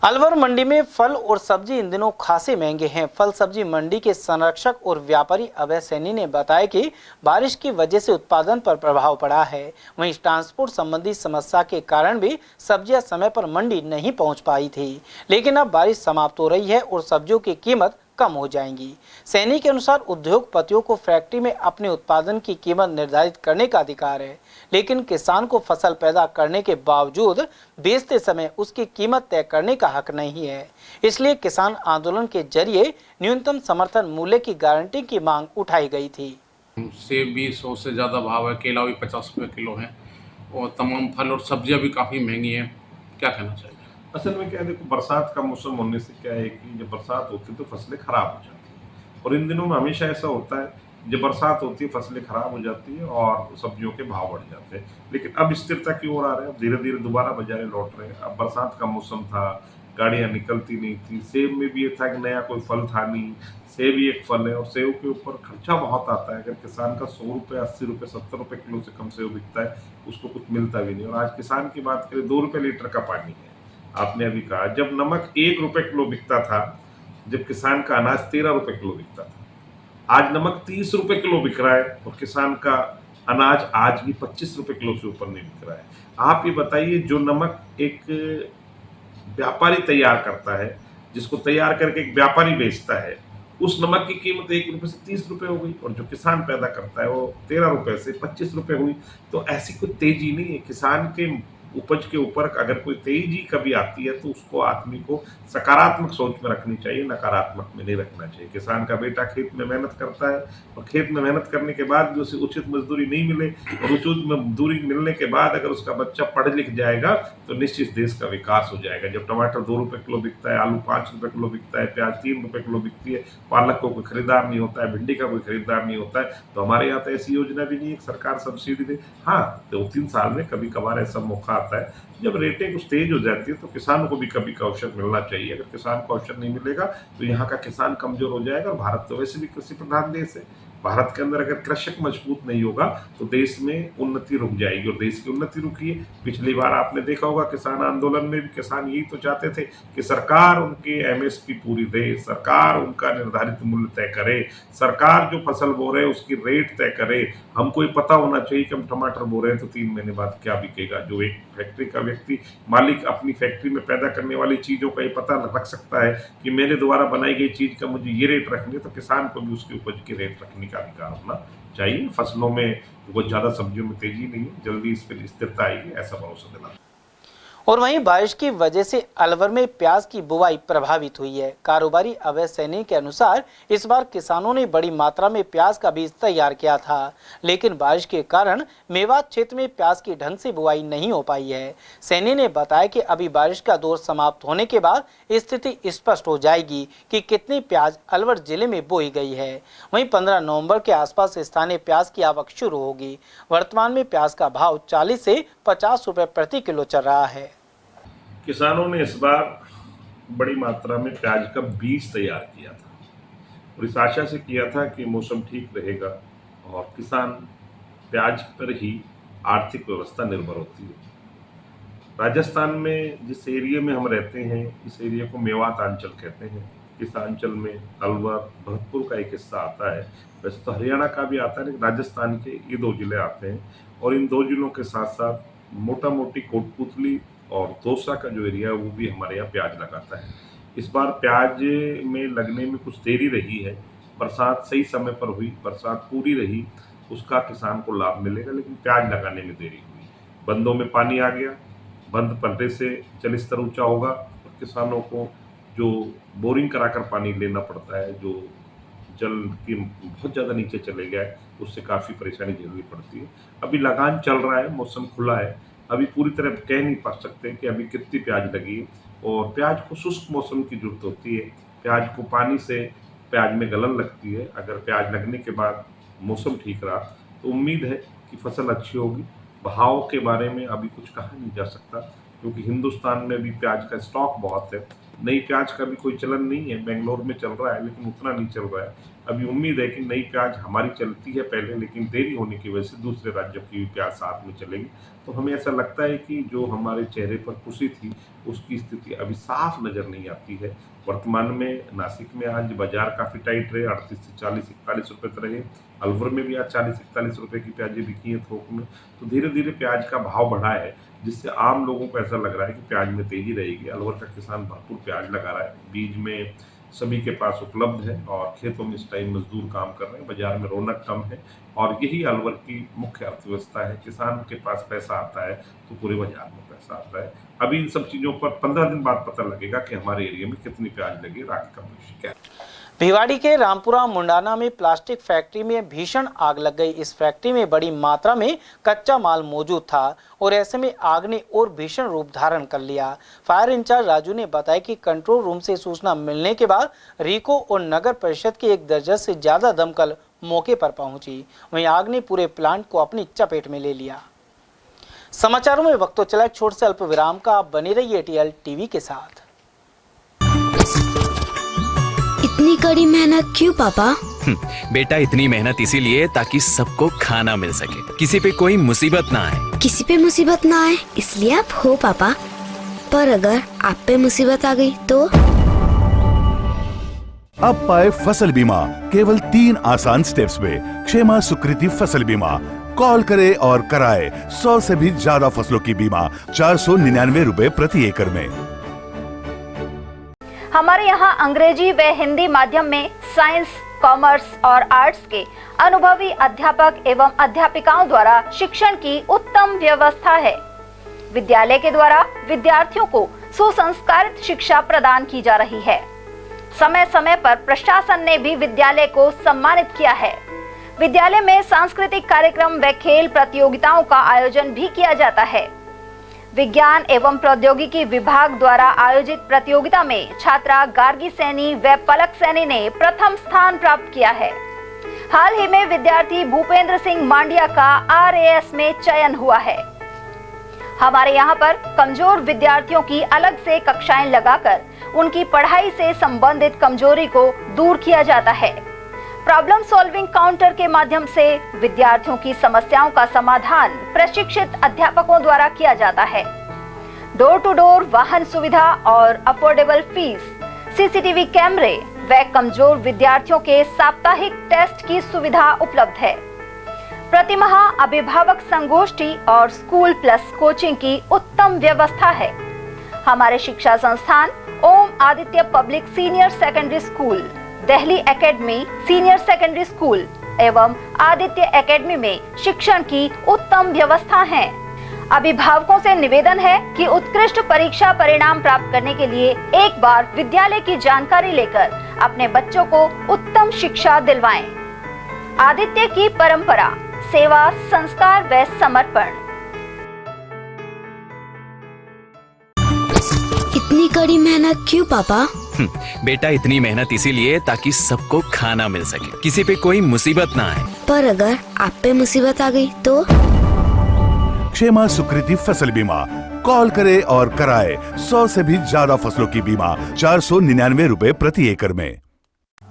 अलवर मंडी में फल और सब्जी इन दिनों खासे महंगे हैं। फल सब्जी मंडी के संरक्षक और व्यापारी अभय सैनी ने बताया कि बारिश की वजह से उत्पादन पर प्रभाव पड़ा है। वहीं ट्रांसपोर्ट संबंधी समस्या के कारण भी सब्जियां समय पर मंडी नहीं पहुंच पाई थी, लेकिन अब बारिश समाप्त हो रही है और सब्जियों की कीमत कम हो जाएंगी। सैनी के अनुसार उद्योगपतियों को फैक्ट्री में अपने उत्पादन की कीमत निर्धारित करने का अधिकार है, लेकिन किसान को फसल पैदा करने के बावजूद बेचते समय उसकी कीमत तय करने का हक नहीं है। इसलिए किसान आंदोलन के जरिए न्यूनतम समर्थन मूल्य की गारंटी की मांग उठाई गई थी। सेब भी 100 से ज़्यादा भाव है, केला भी 50 रुपये किलो है, और तमाम फल और सब्जियां भी काफ़ी महंगी हैं। क्या कहना चाहिए? असल में क्या है, देखो बरसात का मौसम होने से क्या है कि जब बरसात होती है तो फसलें खराब हो जाती हैं, और इन दिनों में हमेशा ऐसा होता है, जब बरसात होती है फसलें खराब हो जाती है और सब्जियों के भाव बढ़ जाते हैं। लेकिन अब स्थिरता की ओर आ रहे हैं, अब धीरे धीरे दोबारा बाजारें लौट रहे हैं। अब बरसात का मौसम था, गाड़ियाँ निकलती नहीं थी। सेब में भी ये था कि नया कोई फल था नहीं, सेब ही एक फल है और सेब के ऊपर खर्चा बहुत आता है। अगर किसान का 100 रुपये, 80 रुपये, 70 रुपये किलो से कम सेब बिकता है, उसको कुछ मिलता भी नहीं। और आज किसान की बात करें, 2 रुपये लीटर का पानी है। आपने अभी कहा, जब नमक 1 रुपये किलो बिकता था, जब किसान का अनाज 13 रुपये किलो बिकता था, आज नमक 30 रुपये किलो बिक रहा है और किसान का अनाज आज भी 25 रुपए किलो से ऊपर नहीं बिक रहा है। आप ये बताइए, जो नमक एक व्यापारी तैयार करता है, जिसको तैयार करके एक व्यापारी बेचता है, उस नमक की कीमत 1 रुपए से 30 रुपए हो गई, और जो किसान पैदा करता है वो 13 रुपए से 25 रुपए हुई। तो ऐसी कोई तेजी नहीं है किसान के उपज के ऊपर। अगर कोई तेजी कभी आती है तो उसको आदमी को सकारात्मक सोच में रखनी चाहिए, नकारात्मक में नहीं रखना चाहिए। किसान का बेटा खेत में मेहनत करता है, और खेत में मेहनत करने के बाद भी उसे उचित मजदूरी नहीं मिले, और उचित मजदूरी मिलने के बाद अगर उसका बच्चा पढ़ लिख जाएगा तो निश्चित देश का विकास हो जाएगा। जब टमाटर 2 रुपए किलो बिकता है, आलू 5 रुपए किलो बिकता है, प्याज 3 रुपए किलो बिकती है, पालक को कोई खरीदार नहीं होता है, भिंडी का कोई खरीदार नहीं होता है, तो हमारे यहाँ तो ऐसी योजना भी नहीं है सरकार सब्सिडी दे। हाँ, 2-3 साल में कभी कभार ऐसा मौका आता है जब रेटें कुछ तेज हो जाती है, तो किसानों को भी कभी का अवसर मिलना चाहिए। अगर किसान को अवसर नहीं मिलेगा तो यहाँ का किसान कमजोर हो जाएगा। और भारत तो वैसे भी कृषि प्रधान देश है। भारत के अंदर अगर कृषक मजबूत नहीं होगा तो देश में उन्नति रुक जाएगी, और देश की उन्नति रुकी है। पिछली बार आपने देखा होगा किसान आंदोलन में भी किसान यही तो चाहते थे कि सरकार उनकी एमएसपी पूरी दे, सरकार उनका निर्धारित मूल्य तय करे, सरकार जो फसल बो रहे उसकी रेट तय करे। हमको ये पता होना चाहिए कि हम टमाटर बो रहे हैं तो 3 महीने बाद क्या बिकेगा। जो एक फैक्ट्री का व्यक्ति मालिक अपनी फैक्ट्री में पैदा करने वाली चीज़ों का ये पता रख सकता है कि मेरे द्वारा बनाई गई चीज़ का मुझे ये रेट रखनी है, तो किसान को भी उसकी उपज की रेट रखने का अधिकार होना चाहिए। फसलों में बहुत ज़्यादा सब्जियों में तेजी नहीं है, जल्दी इस पर स्थिरता आएगी, ऐसा भरोसा दिलाता। और वहीं बारिश की वजह से अलवर में प्याज की बुवाई प्रभावित हुई है। कारोबारी अवैध सैनी के अनुसार इस बार किसानों ने बड़ी मात्रा में प्याज का बीज तैयार किया था, लेकिन बारिश के कारण मेवात क्षेत्र में प्याज की ढंग से बुवाई नहीं हो पाई है। सैनी ने बताया कि अभी बारिश का दौर समाप्त होने के बाद स्थिति स्पष्ट हो जाएगी कि कितनी प्याज अलवर जिले में बोई गई है। वहीं 15 नवंबर के आसपास स्थानीय प्याज की आवक शुरू होगी। वर्तमान में प्याज का भाव 40 से 50 रुपए प्रति किलो चल रहा है। किसानों ने इस बार बड़ी मात्रा में प्याज का बीज तैयार किया था, और इस आशा से किया था कि मौसम ठीक रहेगा और किसान प्याज पर ही आर्थिक व्यवस्था निर्भर होती है। राजस्थान में जिस एरिया में हम रहते हैं, इस एरिया को मेवात अंचल कहते हैं। इस अंचल में अलवर, भरतपुर का एक हिस्सा आता है। वैसे तो हरियाणा का भी आता है, लेकिन राजस्थान के ये 2 जिले आते हैं। और इन 2 जिलों के साथ साथ मोटा मोटी कोटपुतली और दौसा का जो एरिया है वो भी हमारे यहाँ प्याज लगाता है। इस बार प्याज में लगने में कुछ देरी रही है। बरसात सही समय पर हुई, बरसात पूरी रही, उसका किसान को लाभ मिलेगा, लेकिन प्याज लगाने में देरी हुई। बंदों में पानी आ गया, बंद पड़ने से जल स्तर ऊँचा होगा, और किसानों को जो बोरिंग कराकर पानी लेना पड़ता है, जो जल की बहुत ज़्यादा नीचे चले गया है, उससे काफ़ी परेशानी झेलनी पड़ती है। अभी लगान चल रहा है, मौसम खुला है, अभी पूरी तरह कह नहीं पा सकते कि अभी कितनी प्याज लगी है। और प्याज को शुष्क मौसम की जरूरत होती है। प्याज को पानी से प्याज में गलन लगती है। अगर प्याज लगने के बाद मौसम ठीक रहा तो उम्मीद है कि फसल अच्छी होगी। भाव के बारे में अभी कुछ कहा नहीं जा सकता, क्योंकि हिंदुस्तान में भी प्याज का स्टॉक बहुत है। नई प्याज का भी कोई चलन नहीं है, बेंगलोर में चल रहा है लेकिन उतना नहीं चल रहा है। अभी उम्मीद है कि नई प्याज हमारी चलती है पहले, लेकिन देरी होने की वजह से दूसरे राज्यों की भी प्याज साथ में चलेगी। तो हमें ऐसा लगता है कि जो हमारे चेहरे पर खुशी थी उसकी स्थिति अभी साफ नज़र नहीं आती है। वर्तमान में नासिक में आज बाजार काफ़ी टाइट रहे, 38 से 40-41 रुपये तक रहे। अलवर में भी आज 40-41 रुपये की प्याजें बिकी हैं थोक में। तो धीरे धीरे प्याज का भाव बढ़ा है, जिससे आम लोगों को ऐसा लग रहा है कि प्याज में तेजी रहेगी। अलवर का किसान भरपूर प्याज लगा रहा है, बीज में सभी के पास उपलब्ध है, और खेतों में इस टाइम मजदूर काम कर रहे हैं। बाजार में रौनक कम है, और यही अलवर की मुख्य अर्थव्यवस्था है। किसान के पास पैसा आता है तो पूरे बाजार में पैसा आता है। अभी इन सब चीज़ों पर 15 दिन बाद पता लगेगा कि हमारे एरिया में कितनी प्याज लगी, रात का भविष्य क्या है। भिवाड़ी के रामपुरा मुंडाना में प्लास्टिक फैक्ट्री में भीषण आग लग गई। इस फैक्ट्री में बड़ी मात्रा में कच्चा माल मौजूद था, और ऐसे में आग ने और भीषण रूप धारण कर लिया। फायर इंचार्ज राजू ने बताया कि कंट्रोल रूम से सूचना मिलने के बाद रीको और नगर परिषद की 1 दर्जन से ज्यादा दमकल मौके पर पहुंची। वहीं आग ने पूरे प्लांट को अपनी चपेट में ले लिया। समाचारों में वक्त तो चला एक छोटे से अल्प विराम का। आप बने रहिए एटीएल टीवी के साथ। इतनी कड़ी मेहनत क्यों पापा? बेटा, इतनी मेहनत इसीलिए ताकि सबको खाना मिल सके, किसी पे कोई मुसीबत ना आए। किसी पे मुसीबत ना आए इसलिए आप हो पापा, पर अगर आप पे मुसीबत आ गई तो? अब पाए फसल बीमा केवल 3 आसान स्टेप्स में। क्षेमा सुकृति फसल बीमा, कॉल करें और कराए 100 से भी ज्यादा फसलों की बीमा 499 रुपए प्रति एकड़ में। हमारे यहाँ अंग्रेजी व हिंदी माध्यम में साइंस, कॉमर्स और आर्ट्स के अनुभवी अध्यापक एवं अध्यापिकाओं द्वारा शिक्षण की उत्तम व्यवस्था है। विद्यालय के द्वारा विद्यार्थियों को सुसंस्कारित शिक्षा प्रदान की जा रही है। समय समय पर प्रशासन ने भी विद्यालय को सम्मानित किया है। विद्यालय में सांस्कृतिक कार्यक्रम व खेल प्रतियोगिताओं का आयोजन भी किया जाता है। विज्ञान एवं प्रौद्योगिकी विभाग द्वारा आयोजित प्रतियोगिता में छात्रा गार्गी सैनी व पलक सैनी ने प्रथम स्थान प्राप्त किया है। हाल ही में विद्यार्थी भूपेंद्र सिंह मांडिया का RAS में चयन हुआ है। हमारे यहाँ पर कमजोर विद्यार्थियों की अलग से कक्षाएं लगाकर उनकी पढ़ाई से संबंधित कमजोरी को दूर किया जाता है। प्रॉब्लम सॉल्विंग काउंटर के माध्यम से विद्यार्थियों की समस्याओं का समाधान प्रशिक्षित अध्यापकों द्वारा किया जाता है। डोर टू डोर वाहन सुविधा और अफोर्डेबल फीस, CCTV कैमरे व कमजोर विद्यार्थियों के साप्ताहिक टेस्ट की सुविधा उपलब्ध है। प्रतिमाह अभिभावक संगोष्ठी और स्कूल प्लस कोचिंग की उत्तम व्यवस्था है। हमारे शिक्षा संस्थान Om Aditya Public Senior Secondary School, Delhi Academy Senior Secondary School एवं आदित्य एकेडमी में शिक्षण की उत्तम व्यवस्था है। अभिभावकों से निवेदन है कि उत्कृष्ट परीक्षा परिणाम प्राप्त करने के लिए एक बार विद्यालय की जानकारी लेकर अपने बच्चों को उत्तम शिक्षा दिलवाएं। आदित्य की परंपरा, सेवा, संस्कार व समर्पण। इतनी कड़ी मेहनत क्यों पापा? बेटा इतनी मेहनत इसीलिए ताकि सबको खाना मिल सके, किसी पे कोई मुसीबत ना आए। पर अगर आप पे मुसीबत आ गई तो? क्षेमा सुकृति फसल बीमा, कॉल करें और कराए 100 से भी ज्यादा फसलों की बीमा 499 रुपए प्रति एकड़ में।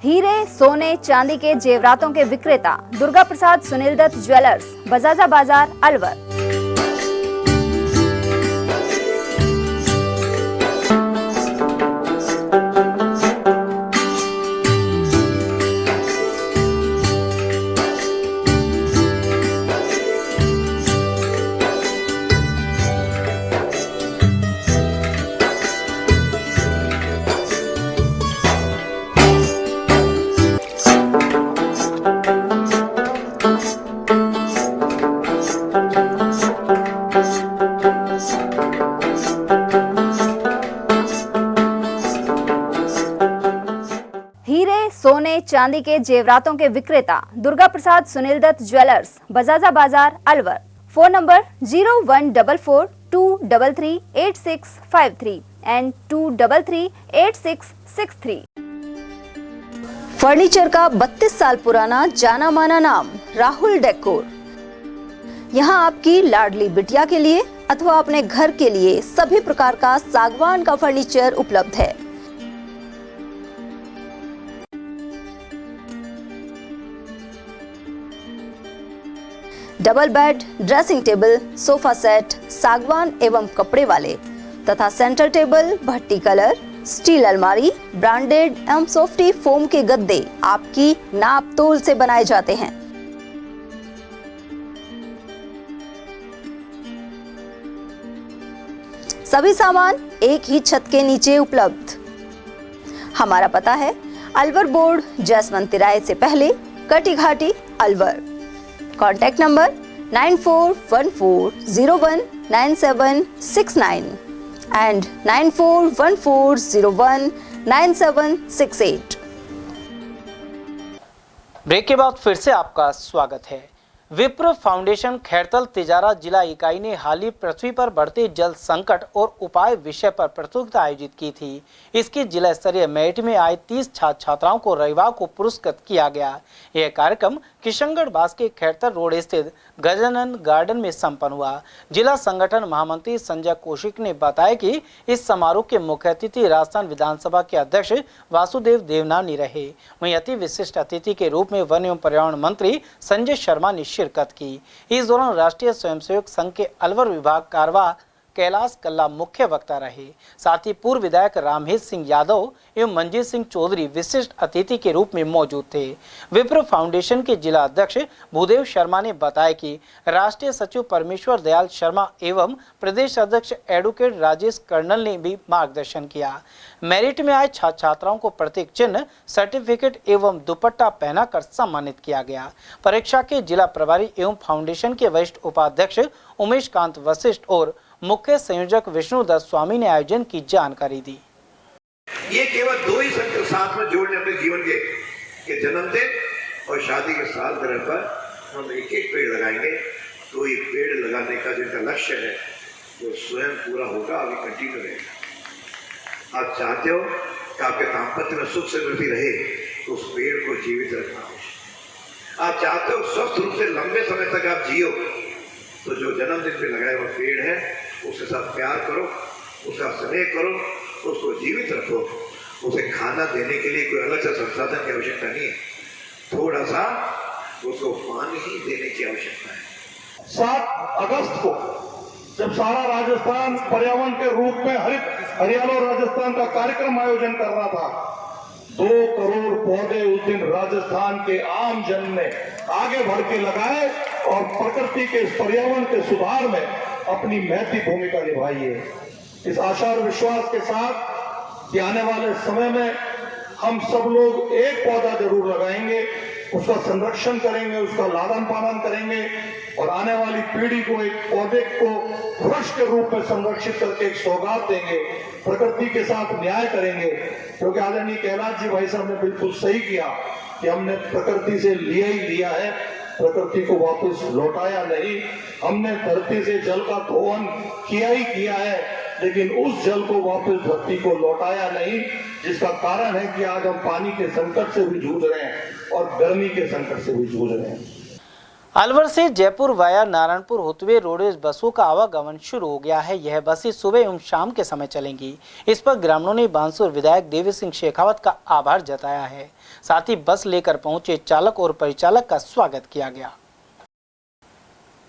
हीरे, सोने, चांदी के जेवरातों के विक्रेता दुर्गा प्रसाद सुनील दत्त ज्वेलर्स, बजाजा बाजार, अलवर। सोने चांदी के जेवरातों के विक्रेता दुर्गा प्रसाद सुनील दत्त ज्वेलर्स, बजाजा बाजार, Alwar. Phone number 0144233853 and 2338663। Furniture का 32 साल पुराना जाना माना नाम राहुल डेकोर। यहाँ आपकी लाडली बिटिया के लिए अथवा अपने घर के लिए सभी प्रकार का सागवान का फर्नीचर उपलब्ध है। Double bed, dressing table, sofa set सागवान एवं कपड़े वाले तथा सेंटर टेबल, भट्टी कलर, स्टील अलमारी, ब्रांडेड एवं सॉफ्टी फोम के गद्दे आपकी नाप तोल से बनाए जाते हैं। सभी सामान एक ही छत के नीचे उपलब्ध। हमारा पता है अलवर बोर्ड, जसवंत तिराहे से पहले, Kati Ghati, Alwar. Contact number 9414019769 and 9414019768। Break के बाद फिर से आपका स्वागत है। विप्र फाउंडेशन खैरतल तिजारा जिला इकाई ने हाल ही पृथ्वी पर बढ़ते जल संकट और उपाय विषय पर प्रतियोगिता आयोजित की थी। इसकी जिला स्तरीय मेरिट में आए 30 छात्र छात्राओं को रविवार को पुरस्कृत किया गया। यह कार्यक्रम किशनगढ़ बास के खैरतल रोड स्थित गजानन गार्डन में संपन्न हुआ। जिला संगठन महामंत्री संजय कौशिक ने बताया कि इस समारोह के मुख्य अतिथि राजस्थान विधानसभा के अध्यक्ष वासुदेव देवनानी रहे। वहीं अति विशिष्ट अतिथि के रूप में वन एवं पर्यावरण मंत्री संजय शर्मा ने शिरकत की। इस दौरान राष्ट्रीय स्वयंसेवक संघ के अलवर विभाग कारवा कैलाश कल्ला मुख्य वक्ता रहे। साथ ही पूर्व विधायक रामहेश सिंह यादव एवं मंजीत सिंह चौधरी विशिष्ट अतिथि के रूप में मौजूद थे। विप्र फाउंडेशन के जिला अध्यक्ष भूदेव शर्मा ने बताया कि राष्ट्रीय सचिव परमेश्वर दयाल शर्मा एवं प्रदेश अध्यक्ष एडवोकेट राजेश कर्नल ने भी मार्गदर्शन किया। मेरिट में आए छात्र छात्राओं को प्रतीक चिन्ह, सर्टिफिकेट एवं दुपट्टा पहनाकर सम्मानित किया गया। परीक्षा के जिला प्रभारी एवं फाउंडेशन के वरिष्ठ उपाध्यक्ष उमेश कांत वशिष्ठ और मुख्य संयोजक विष्णुदत्त स्वामी ने आयोजन की जानकारी दी। ये केवल दो ही संकल्प साथ में जोड़ने अपने जीवन के जन्मदिन और शादी के सालगिरह पर हम एक एक पेड़ लगाएंगे। तो ये पेड़ लगाने का जिनका लक्ष्य है वो स्वयं पूरा होगा, अभी कंटिन्यू रहेगा। आप चाहते हो कि आपके दाम्पत्य में सुख समृद्धि रहे तो उस पेड़ को जीवित रखना आवश्यक। आप चाहते हो स्वस्थ रूप से लंबे समय तक आप जियो तो जो जन्मदिन पे लगाया हुआ पेड़ है उसके साथ प्यार करो, उसका स्नेह करो, उसको जीवित रखो। उसे खाना देने के लिए कोई अलग से संसाधन की आवश्यकता नहीं है, थोड़ा सा उसको पानी ही देने की आवश्यकता है। 7 अगस्त को जब सारा राजस्थान पर्यावरण के रूप में हरियाणा राजस्थान का कार्यक्रम आयोजन कर रहा था, 2 करोड़ पौधे उस दिन राजस्थान के आम जन ने आगे बढ़ के लगाए और प्रकृति के इस पर्यावरण के सुधार में अपनी महती भूमिका निभाई है। इस आशा और विश्वास के साथ कि आने वाले समय में हम सब लोग एक पौधा जरूर लगाएंगे, उसका संरक्षण करेंगे, उसका लालन पालन करेंगे और आने वाली पीढ़ी को एक पौधे को वृक्ष के रूप में संरक्षित करके एक सौगात देंगे, प्रकृति के साथ न्याय करेंगे। क्योंकि आदरणीय कैलाश जी भाई साहब ने बिल्कुल सही किया कि हमने प्रकृति से लिया ही लिया है, प्रकृति को वापस लौटाया नहीं। हमने धरती से जल का दोहन किया ही किया है, लेकिन उस जल को वापस धरती को लौटाया नहीं, जिसका कारण है कि आज हम पानी के संकट से भी जूझ रहे हैं और गर्मी के संकट से भी जूझ रहे हैं। अलवर से जयपुर वाया नारायणपुर होते हुए रोडवेज बसों का आवागमन शुरू हो गया है। यह बसें सुबह एवं शाम के समय चलेंगी। इस पर ग्रामीणों ने बांसुर विधायक देवी सिंह शेखावत का आभार जताया है। साथ ही बस लेकर पहुंचे चालक और परिचालक का स्वागत किया गया।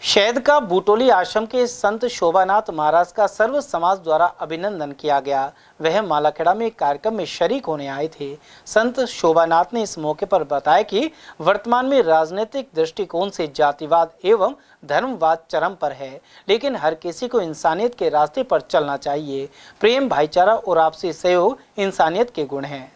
शहद का बूटोली आश्रम के संत शोभानाथ महाराज का सर्व समाज द्वारा अभिनंदन किया गया। वह मालाखेड़ा में एक कार्यक्रम में शरीक होने आए थे। संत शोभानाथ ने इस मौके पर बताया कि वर्तमान में राजनीतिक दृष्टिकोण से जातिवाद एवं धर्मवाद चरम पर है, लेकिन हर किसी को इंसानियत के रास्ते पर चलना चाहिए। प्रेम, भाईचारा और आपसी सहयोग इंसानियत के गुण हैं।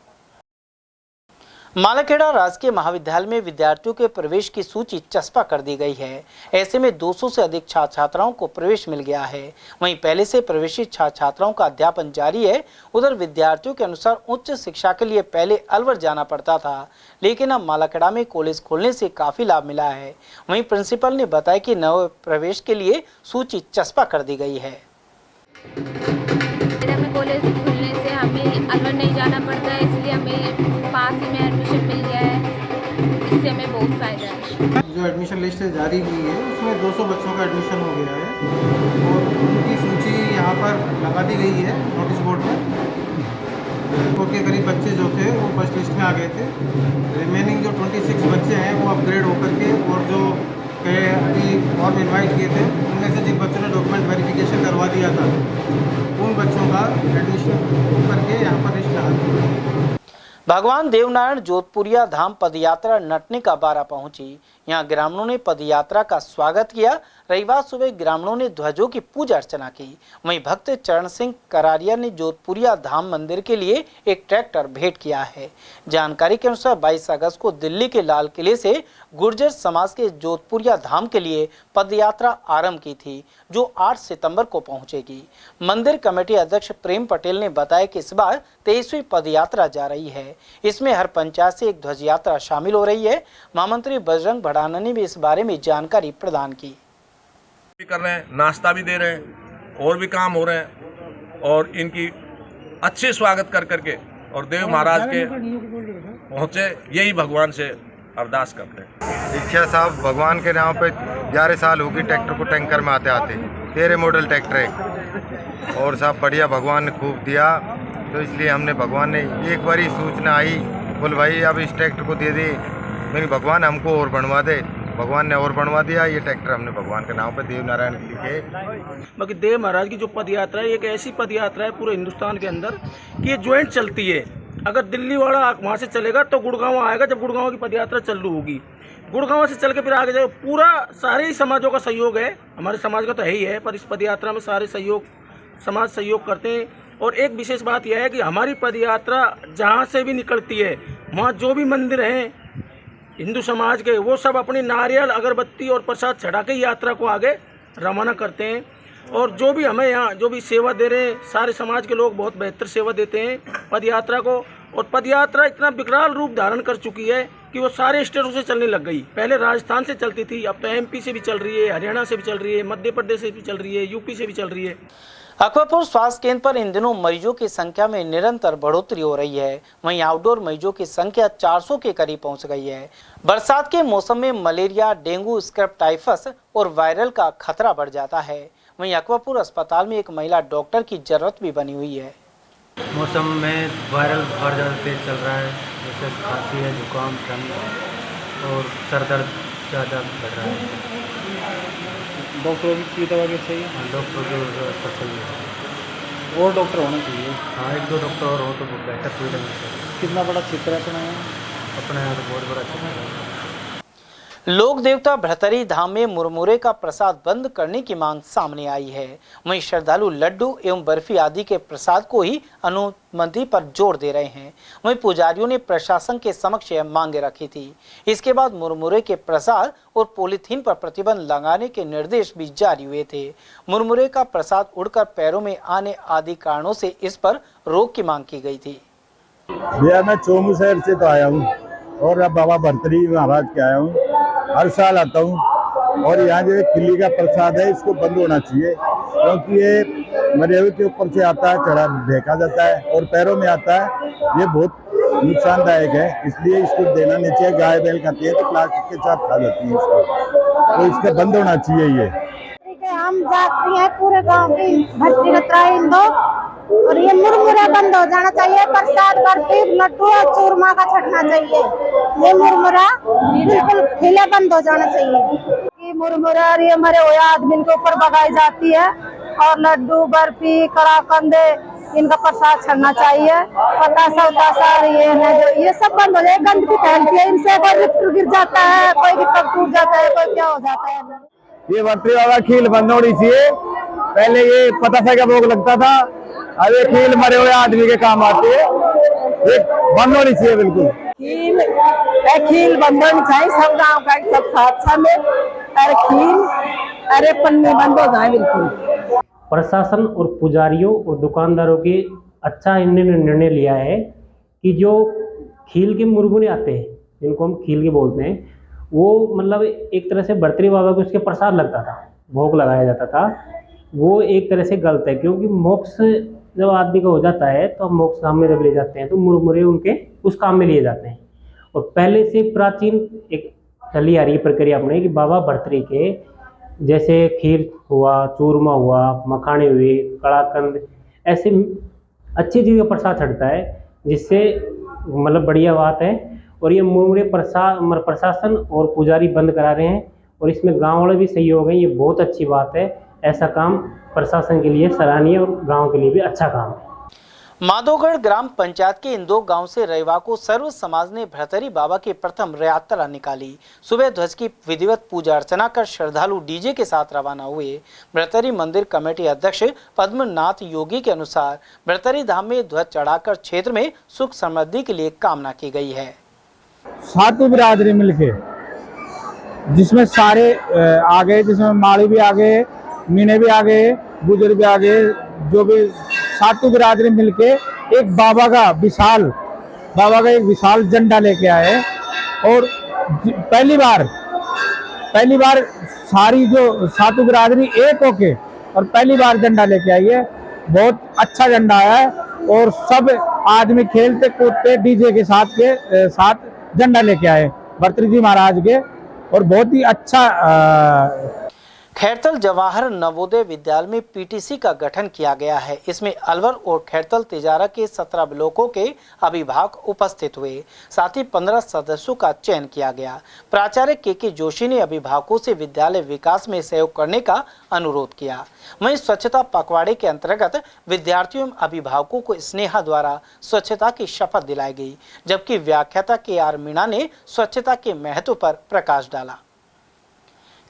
मालाखेड़ा राजकीय महाविद्यालय में विद्यार्थियों के प्रवेश की सूची चस्पा कर दी गई है। ऐसे में 200 से अधिक छात्र छात्राओं को प्रवेश मिल गया है। वहीं पहले से प्रवेशित छात्र छात्राओं का अध्यापन जारी है। उधर विद्यार्थियों के अनुसार उच्च शिक्षा के लिए पहले अलवर जाना पड़ता था, लेकिन अब मालाखेड़ा में कॉलेज खोलने से काफी लाभ मिला है। वहीं प्रिंसिपल ने बताया कि नए प्रवेश के लिए सूची चस्पा कर दी गई है। कॉलेज खुलने से हमें अलवर नहीं जाना पड़ता है, इसलिए हमें पास ही में एडमिशन मिल गया है। इससे हमें बहुत फायदा है। जो एडमिशन लिस्ट जारी हुई है उसमें 200 बच्चों का एडमिशन हो गया है और उनकी सूची यहाँ पर लगा दी गई है नोटिस बोर्ड पर। के करीब बच्चे जो थे वो फर्स्ट लिस्ट में आ गए थे। रिमेनिंग जो 26 बच्चे हैं वो अपग्रेड होकर के और जो अभी फॉर्म इन्वाइट किए थे उनमें से जिन बच्चों ने डॉक्यूमेंट वेरिफिकेशन करवा दिया था उन बच्चों का एडमिशन करके यहाँ पर लिस्ट लगा दी। भगवान देवनारायण जोधपुरिया धाम पदयात्रा नटने का बारा पहुंची। यहां ग्रामीणों ने पदयात्रा का स्वागत किया। रविवार सुबह ग्रामीणों ने ध्वजों की पूजा अर्चना की। वहीं भक्त चरण सिंह करारिया ने जोधपुरिया धाम मंदिर के लिए एक ट्रैक्टर भेंट किया है। जानकारी के अनुसार 22 अगस्त को दिल्ली के लाल किले से गुर्जर समाज के जोधपुरिया धाम के लिए पदयात्रा आरंभ की थी, जो 8 सितंबर को पहुंचेगी। मंदिर कमेटी अध्यक्ष प्रेम पटेल ने बताया कि इस बार 23वीं पदयात्रा जा रही है। इसमें हर पंचायत से एक ध्वज यात्रा शामिल हो रही है। महामंत्री बजरंग भड़ाना ने भी इस बारे में जानकारी प्रदान की। कर रहे हैं, नाश्ता भी दे रहे हैं, और भी काम हो रहे हैं और इनकी अच्छे स्वागत कर करके और देव महाराज के पहुंचे, यही भगवान से अरदास करते हैं। इच्छा साहब भगवान के नाम पे 11 साल होगी ट्रैक्टर को टैंकर में आते आते। 13 मॉडल ट्रैक्टर है और साहब बढ़िया भगवान ने खूब दिया, तो इसलिए हमने भगवान ने एक बारी सूचना आई, बोल भाई अब इस ट्रैक्टर को दे दे, मेरी भगवान हमको और बनवा दे, भगवान ने और बनवा दिया। ये ट्रैक्टर हमने भगवान के नाम पे देव नारायण के लिखे। बाकी देव महाराज की जो पद यात्रा है, एक ऐसी पद यात्रा है पूरे हिंदुस्तान के अंदर कि ये ज्वाइंट चलती है। अगर दिल्ली वाला वहाँ से चलेगा तो गुड़गांव आएगा, जब गुड़गांव की पद यात्रा चालू होगी, गुड़गांव से चल के फिर आगे जाएगा। पूरा सारे ही समाजों का सहयोग है, हमारे समाज का तो है ही है, पर इस पद यात्रा में सारे समाज सहयोग करते हैं। और एक विशेष बात यह है कि हमारी पद यात्रा जहाँ से भी निकलती है, वहाँ जो भी मंदिर हैं हिंदू समाज के, वो सब अपनी नारियल, अगरबत्ती और प्रसाद चढ़ा के यात्रा को आगे रवाना करते हैं। और जो भी हमें यहाँ जो भी सेवा दे रहे हैं, सारे समाज के लोग बहुत बेहतर सेवा देते हैं पद यात्रा को। और पद यात्रा इतना विकराल रूप धारण कर चुकी है कि वो सारे स्टेटों से चलने लग गई। पहले राजस्थान से चलती थी, अब तो MP से भी चल रही है, हरियाणा से भी चल रही है, मध्य प्रदेश से भी चल रही है, UP से भी चल रही है। अकबरपुर स्वास्थ्य केंद्र पर इन दिनों मरीजों की संख्या में निरंतर बढ़ोतरी हो रही है। वहीं आउटडोर मरीजों की संख्या 400 के करीब पहुंच गई है। बरसात के मौसम में मलेरिया, डेंगू, स्क्रब टाइफस और वायरल का खतरा बढ़ जाता है। वहीं अकबरपुर अस्पताल में एक महिला डॉक्टर की जरूरत भी बनी हुई है। मौसम में वायरल बहुत ज़्यादा तेज चल रहा है, जैसे खांसी है, जुकाम, ठंड और सर दर्द ज़्यादा बढ़ रहा है। डॉक्टरों की सुविधा वगैरह चाहिए? हाँ, डॉक्टर की व्यवस्था सही है। और डॉक्टर होना चाहिए? हाँ, 1-2 डॉक्टर और हो तो बेहतर सुविधा मिल सकती। कितना बड़ा क्षेत्र है अपना यहाँ? अपने यहाँ तो बहुत बड़ा क्षेत्र है। लोक देवता भ्रतरी धाम में मुरमुरे का प्रसाद बंद करने की मांग सामने आई है। वहीं श्रद्धालु लड्डू एवं बर्फी आदि के प्रसाद को ही अनुमति पर जोर दे रहे हैं। वहीं पुजारियों ने प्रशासन के समक्ष मांगे रखी थी। इसके बाद मुरमुरे के प्रसाद और पॉलीथीन पर प्रतिबंध लगाने के निर्देश भी जारी हुए थे। मुरमुरे का प्रसाद उड़कर पैरों में आने आदि कारणों से इस पर रोक की मांग की गई थी। भैया मैं चोमू शहर से तो आया हूँ और अब बाबा भर्तरी महाराज के आया हूँ। हर साल आता हूँ और यहाँ जो खिल्ली का प्रसाद है इसको बंद होना चाहिए, क्योंकि ये मरे हुए के ऊपर से आता है, चढ़ा फेंका जाता है और पैरों में आता है। ये बहुत नुकसानदायक है, इसलिए इसको देना नहीं चाहिए। गाय बैल खाती है तो प्लास्टिक के साथ खा जाती है इसको, तो इसका बंद होना चाहिए। ये हम जाती हैं पूरे गांव की भर्ती इंदो और ये मुरमुरा बंद हो जाना चाहिए। प्रसाद बर्फी लड्डू और चूरमा का छटना चाहिए। ये मुरमुरा बिल्कुल खिले बंद हो जाना चाहिए। ये मुरमुरा ये मरे हुए आदमी के ऊपर बगाई जाती है और लड्डू बर्फी कड़ाकंद इनका प्रसाद छड़ना चाहिए। पतासा उतासा ये सब बंद हो जाए। गंदगी फैलती है, इनसे कोई लिफ्ट गिर जाता है, कोई भी कप टूट जाता है, कोई क्या हो जाता है। ये भर्तरी बाबा खील बंद होनी चाहिए। पहले ये पतासा का भोग लगता था, अब ये खील मरे हुए आदमी के काम आती है, ये बंद होनी चाहिए बिल्कुल। खील बंद होनी चाहिए, सब गांव का सब साथ में। अरे खील अरे पन्नी बंद हो जाए बिल्कुल। प्रशासन और पुजारियों और दुकानदारों के अच्छा इन्होंने निर्णय लिया है कि जो खील के मुरमुरे आते हैं, जिनको हम खील के बोलते हैं, वो मतलब एक तरह से भर्तरी बाबा को उसके प्रसाद लगता था, भोग लगाया जाता था। वो एक तरह से गलत है, क्योंकि मोक्ष जब आदमी का हो जाता है तो हम मोक्ष धाम में जब ले जाते हैं तो मुरमुरे उनके उस काम में लिए जाते हैं। और पहले से प्राचीन एक चली आ रही प्रक्रिया अपने कि बाबा भर्तरी के जैसे खीर हुआ, चूरमा हुआ, मखाने हुए, कड़ाकंद, ऐसे अच्छी चीज़ का प्रसाद चढ़ता है, जिससे मतलब बढ़िया बात है। और ये मुरमुरे प्रशासन और पुजारी बंद करा रहे हैं और इसमें गांव वाले भी सहयोग है। ये बहुत अच्छी बात है। ऐसा काम प्रशासन के लिए सराहनीय और गांव के लिए भी अच्छा काम है। माधोगढ़ ग्राम पंचायत के इन 2 गांव से रविवार को सर्व समाज ने भ्रतरी बाबा की प्रथम यात्रा निकाली। सुबह ध्वज की विधिवत पूजा अर्चना कर श्रद्धालु डीजे के साथ रवाना हुए। भ्रतरी मंदिर कमेटी अध्यक्ष पद्मनाथ योगी के अनुसार भ्रतरी धाम में ध्वज चढ़ाकर क्षेत्र में सुख समृद्धि के लिए कामना की गई है। सातों बिरादरी मिलके, जिसमें सारे आ गए, जिसमें माड़ी भी आ गए, मीने भी आ गए, गुजर भी आ गए, जो भी सातों बिरादरी मिलके एक बाबा का एक विशाल झंडा लेके आए। और पहली बार सारी जो सातों बिरादरी एक होके और पहली बार झंडा लेके आई है। बहुत अच्छा झंडा है और सब आदमी खेलते कूदते डीजे के साथ झंडा लेके आए भर्तरी जी महाराज के, और बहुत ही अच्छा। खैरतल जवाहर नवोदय विद्यालय में पीटीसी का गठन किया गया है। इसमें अलवर और खैरतल तिजारा के 17 ब्लॉकों के अभिभावक उपस्थित हुए। साथ ही 15 सदस्यों का चयन किया गया। प्राचार्य के जोशी ने अभिभावकों से विद्यालय विकास में सहयोग करने का अनुरोध किया। वहीं स्वच्छता पखवाड़े के अंतर्गत विद्यार्थियों एवं अभिभावकों को स्नेहा द्वारा स्वच्छता की शपथ दिलाई गई, जबकि व्याख्याता KR मीणा ने स्वच्छता के महत्व पर प्रकाश डाला।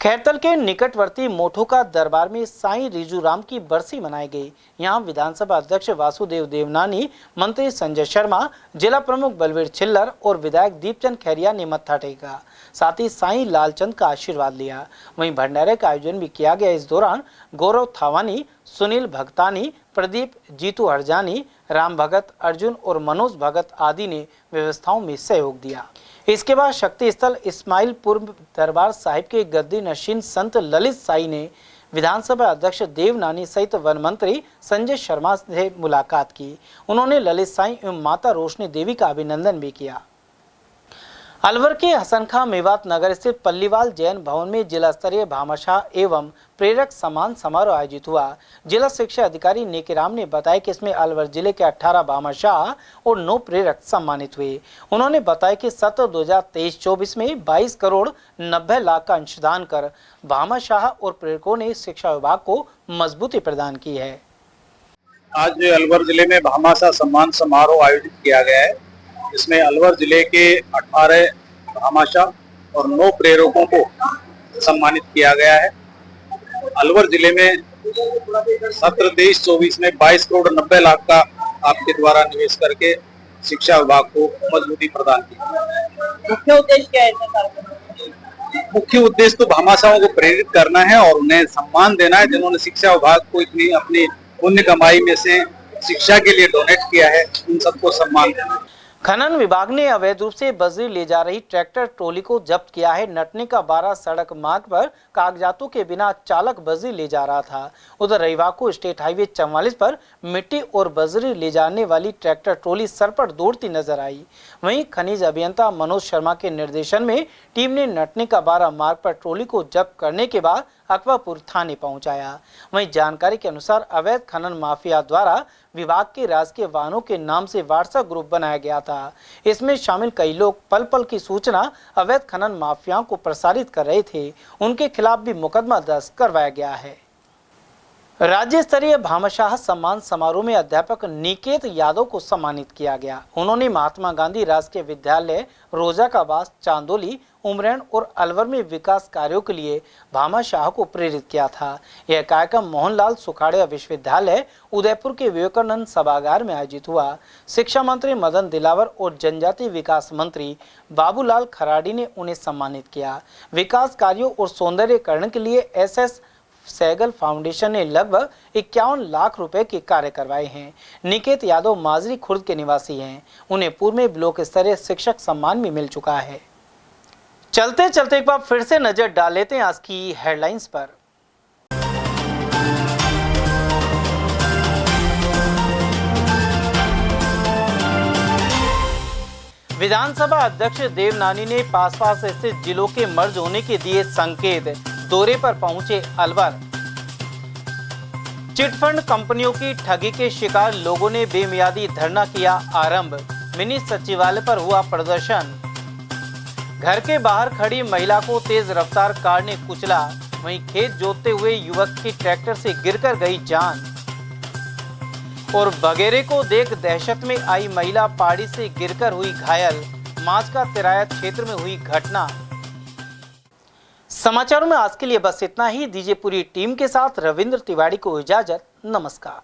खैरतल के निकटवर्ती मोठोका दरबार में साईं रिजूराम की बरसी मनाई गई। यहां विधानसभा अध्यक्ष वासुदेव देवनानी, मंत्री संजय शर्मा, जिला प्रमुख बलवीर छिल्लर और विधायक दीपचंद खैरिया ने मत्था टेका। साथ ही साईं लालचंद का आशीर्वाद लिया। वहीं भंडारे का आयोजन भी किया गया। इस दौरान गौरव थावानी, सुनील भगतानी, प्रदीप, जीतू हरजानी, राम भगत, अर्जुन और मनोज भगत आदि ने व्यवस्थाओं में सहयोग दिया। इसके बाद शक्ति स्थल इस्माइलपुर दरबार साहिब के गद्दी नशीन संत ललित साई ने विधानसभा अध्यक्ष देवनानी सहित वन मंत्री संजय शर्मा से मुलाकात की। उन्होंने ललित साई एवं माता रोशनी देवी का अभिनंदन भी किया। अलवर के हसनखां मेवात नगर स्थित पल्लीवाल जैन भवन में जिला स्तरीय भामाशाह एवं प्रेरक सम्मान समारोह आयोजित हुआ। जिला शिक्षा अधिकारी नेकीराम ने बताया कि इसमें अलवर जिले के 18 भामाशाह और 9 प्रेरक सम्मानित हुए। उन्होंने बताया कि सत्र 2023-24 में 22 करोड़ 90 लाख का अंशदान कर भामाशाह और प्रेरकों ने शिक्षा विभाग को मजबूती प्रदान की है। आज अलवर जिले में भामाशाह सम्मान समारोह आयोजित किया गया है। इसमें अलवर जिले के 18 भामाशाह और 9 प्रेरकों को सम्मानित किया गया है। अलवर जिले में सत्र 23-24 में 22 करोड़ 90 लाख का आपके द्वारा निवेश करके शिक्षा विभाग को मजबूती प्रदान की। मुख्य उद्देश्य क्या है सर? मुख्य उद्देश्य तो भामाशाहों को प्रेरित करना है और उन्हें सम्मान देना है, जिन्होंने शिक्षा विभाग को इतनी अपनी पुण्य कमाई में से शिक्षा के लिए डोनेट किया है। उन सबको सम्मान देना। खनन विभाग ने अवैध रूप से बजरी ले जा रही ट्रैक्टर ट्रॉली को जब्त किया है। नटनी का 12 सड़क मार्ग पर कागजातों के बिना चालक बजरी ले जा रहा था। उधर रविवार को स्टेट हाईवे 44 पर मिट्टी और बजरी ले जाने वाली ट्रैक्टर ट्रॉली सरपट दौड़ती नजर आई। वहीं खनिज अभियंता मनोज शर्मा के निर्देशन में टीम ने नटनी का 12 मार्ग पर ट्रॉली को जब्त करने के बाद अकबापुर थाने पहुंचाया। वहीं जानकारी के अनुसार अवैध खनन माफिया द्वारा विभाग के राजकीय वाहनों के नाम से व्हाट्सएप ग्रुप बनाया गया था। इसमें शामिल कई लोग पल पल की सूचना अवैध खनन माफियाओं को प्रसारित कर रहे थे। उनके खिलाफ भी मुकदमा दर्ज करवाया गया है। राज्य स्तरीय भामाशाह सम्मान समारोह में अध्यापक निकेत यादव को सम्मानित किया गया। उन्होंने महात्मा गांधी राजकीय विद्यालय, रोजा का बास, चांदोली, उमरैन और अलवर में विकास कार्यों के लिए भामाशाह को प्रेरित किया था। यह कार्यक्रम मोहनलाल सुखाड़िया विश्वविद्यालय उदयपुर के विवेकानंद सभागार में आयोजित हुआ। शिक्षा मंत्री मदन दिलावर और जनजातीय विकास मंत्री बाबूलाल खराड़ी ने उन्हें सम्मानित किया। विकास कार्यों और सौंदर्यीकरण के लिए SS सैगल फाउंडेशन ने लगभग 51 लाख रुपए के कार्य करवाए हैं। निकेत यादव माजरी खुर्द के निवासी हैं। उन्हें पूर्व में ब्लॉक स्तरीय शिक्षक सम्मान भी मिल चुका है। चलते चलते एक बार फिर से नजर डाल लेते हैं आज की हेडलाइंस पर। विधानसभा अध्यक्ष देवनानी ने पास स्थित जिलों के मर्ज होने के दिए संकेत। दौरे पर पहुंचे अलवर। चिटफंड कंपनियों की ठगी के शिकार लोगों ने बेमियादी धरना किया आरंभ। मिनी सचिवालय पर हुआ प्रदर्शन। घर के बाहर खड़ी महिला को तेज रफ्तार कार ने कुचला। वहीं खेत जोतते हुए युवक की ट्रैक्टर से गिरकर गई जान। और बगेरे को देख दहशत में आई महिला पहाड़ी से गिरकर हुई घायल। माच का तिराया क्षेत्र में हुई घटना। समाचारों में आज के लिए बस इतना ही। दीजिए पूरी टीम के साथ रविंद्र तिवारी को इजाजत। नमस्कार।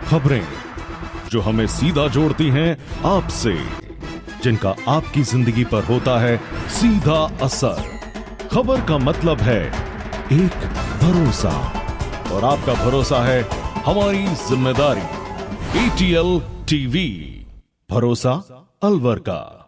खबरें जो हमें सीधा जोड़ती हैं आपसे, जिनका आपकी जिंदगी पर होता है सीधा असर। खबर का मतलब है एक भरोसा, और आपका भरोसा है हमारी जिम्मेदारी। ATL TV, भरोसा अलवर का।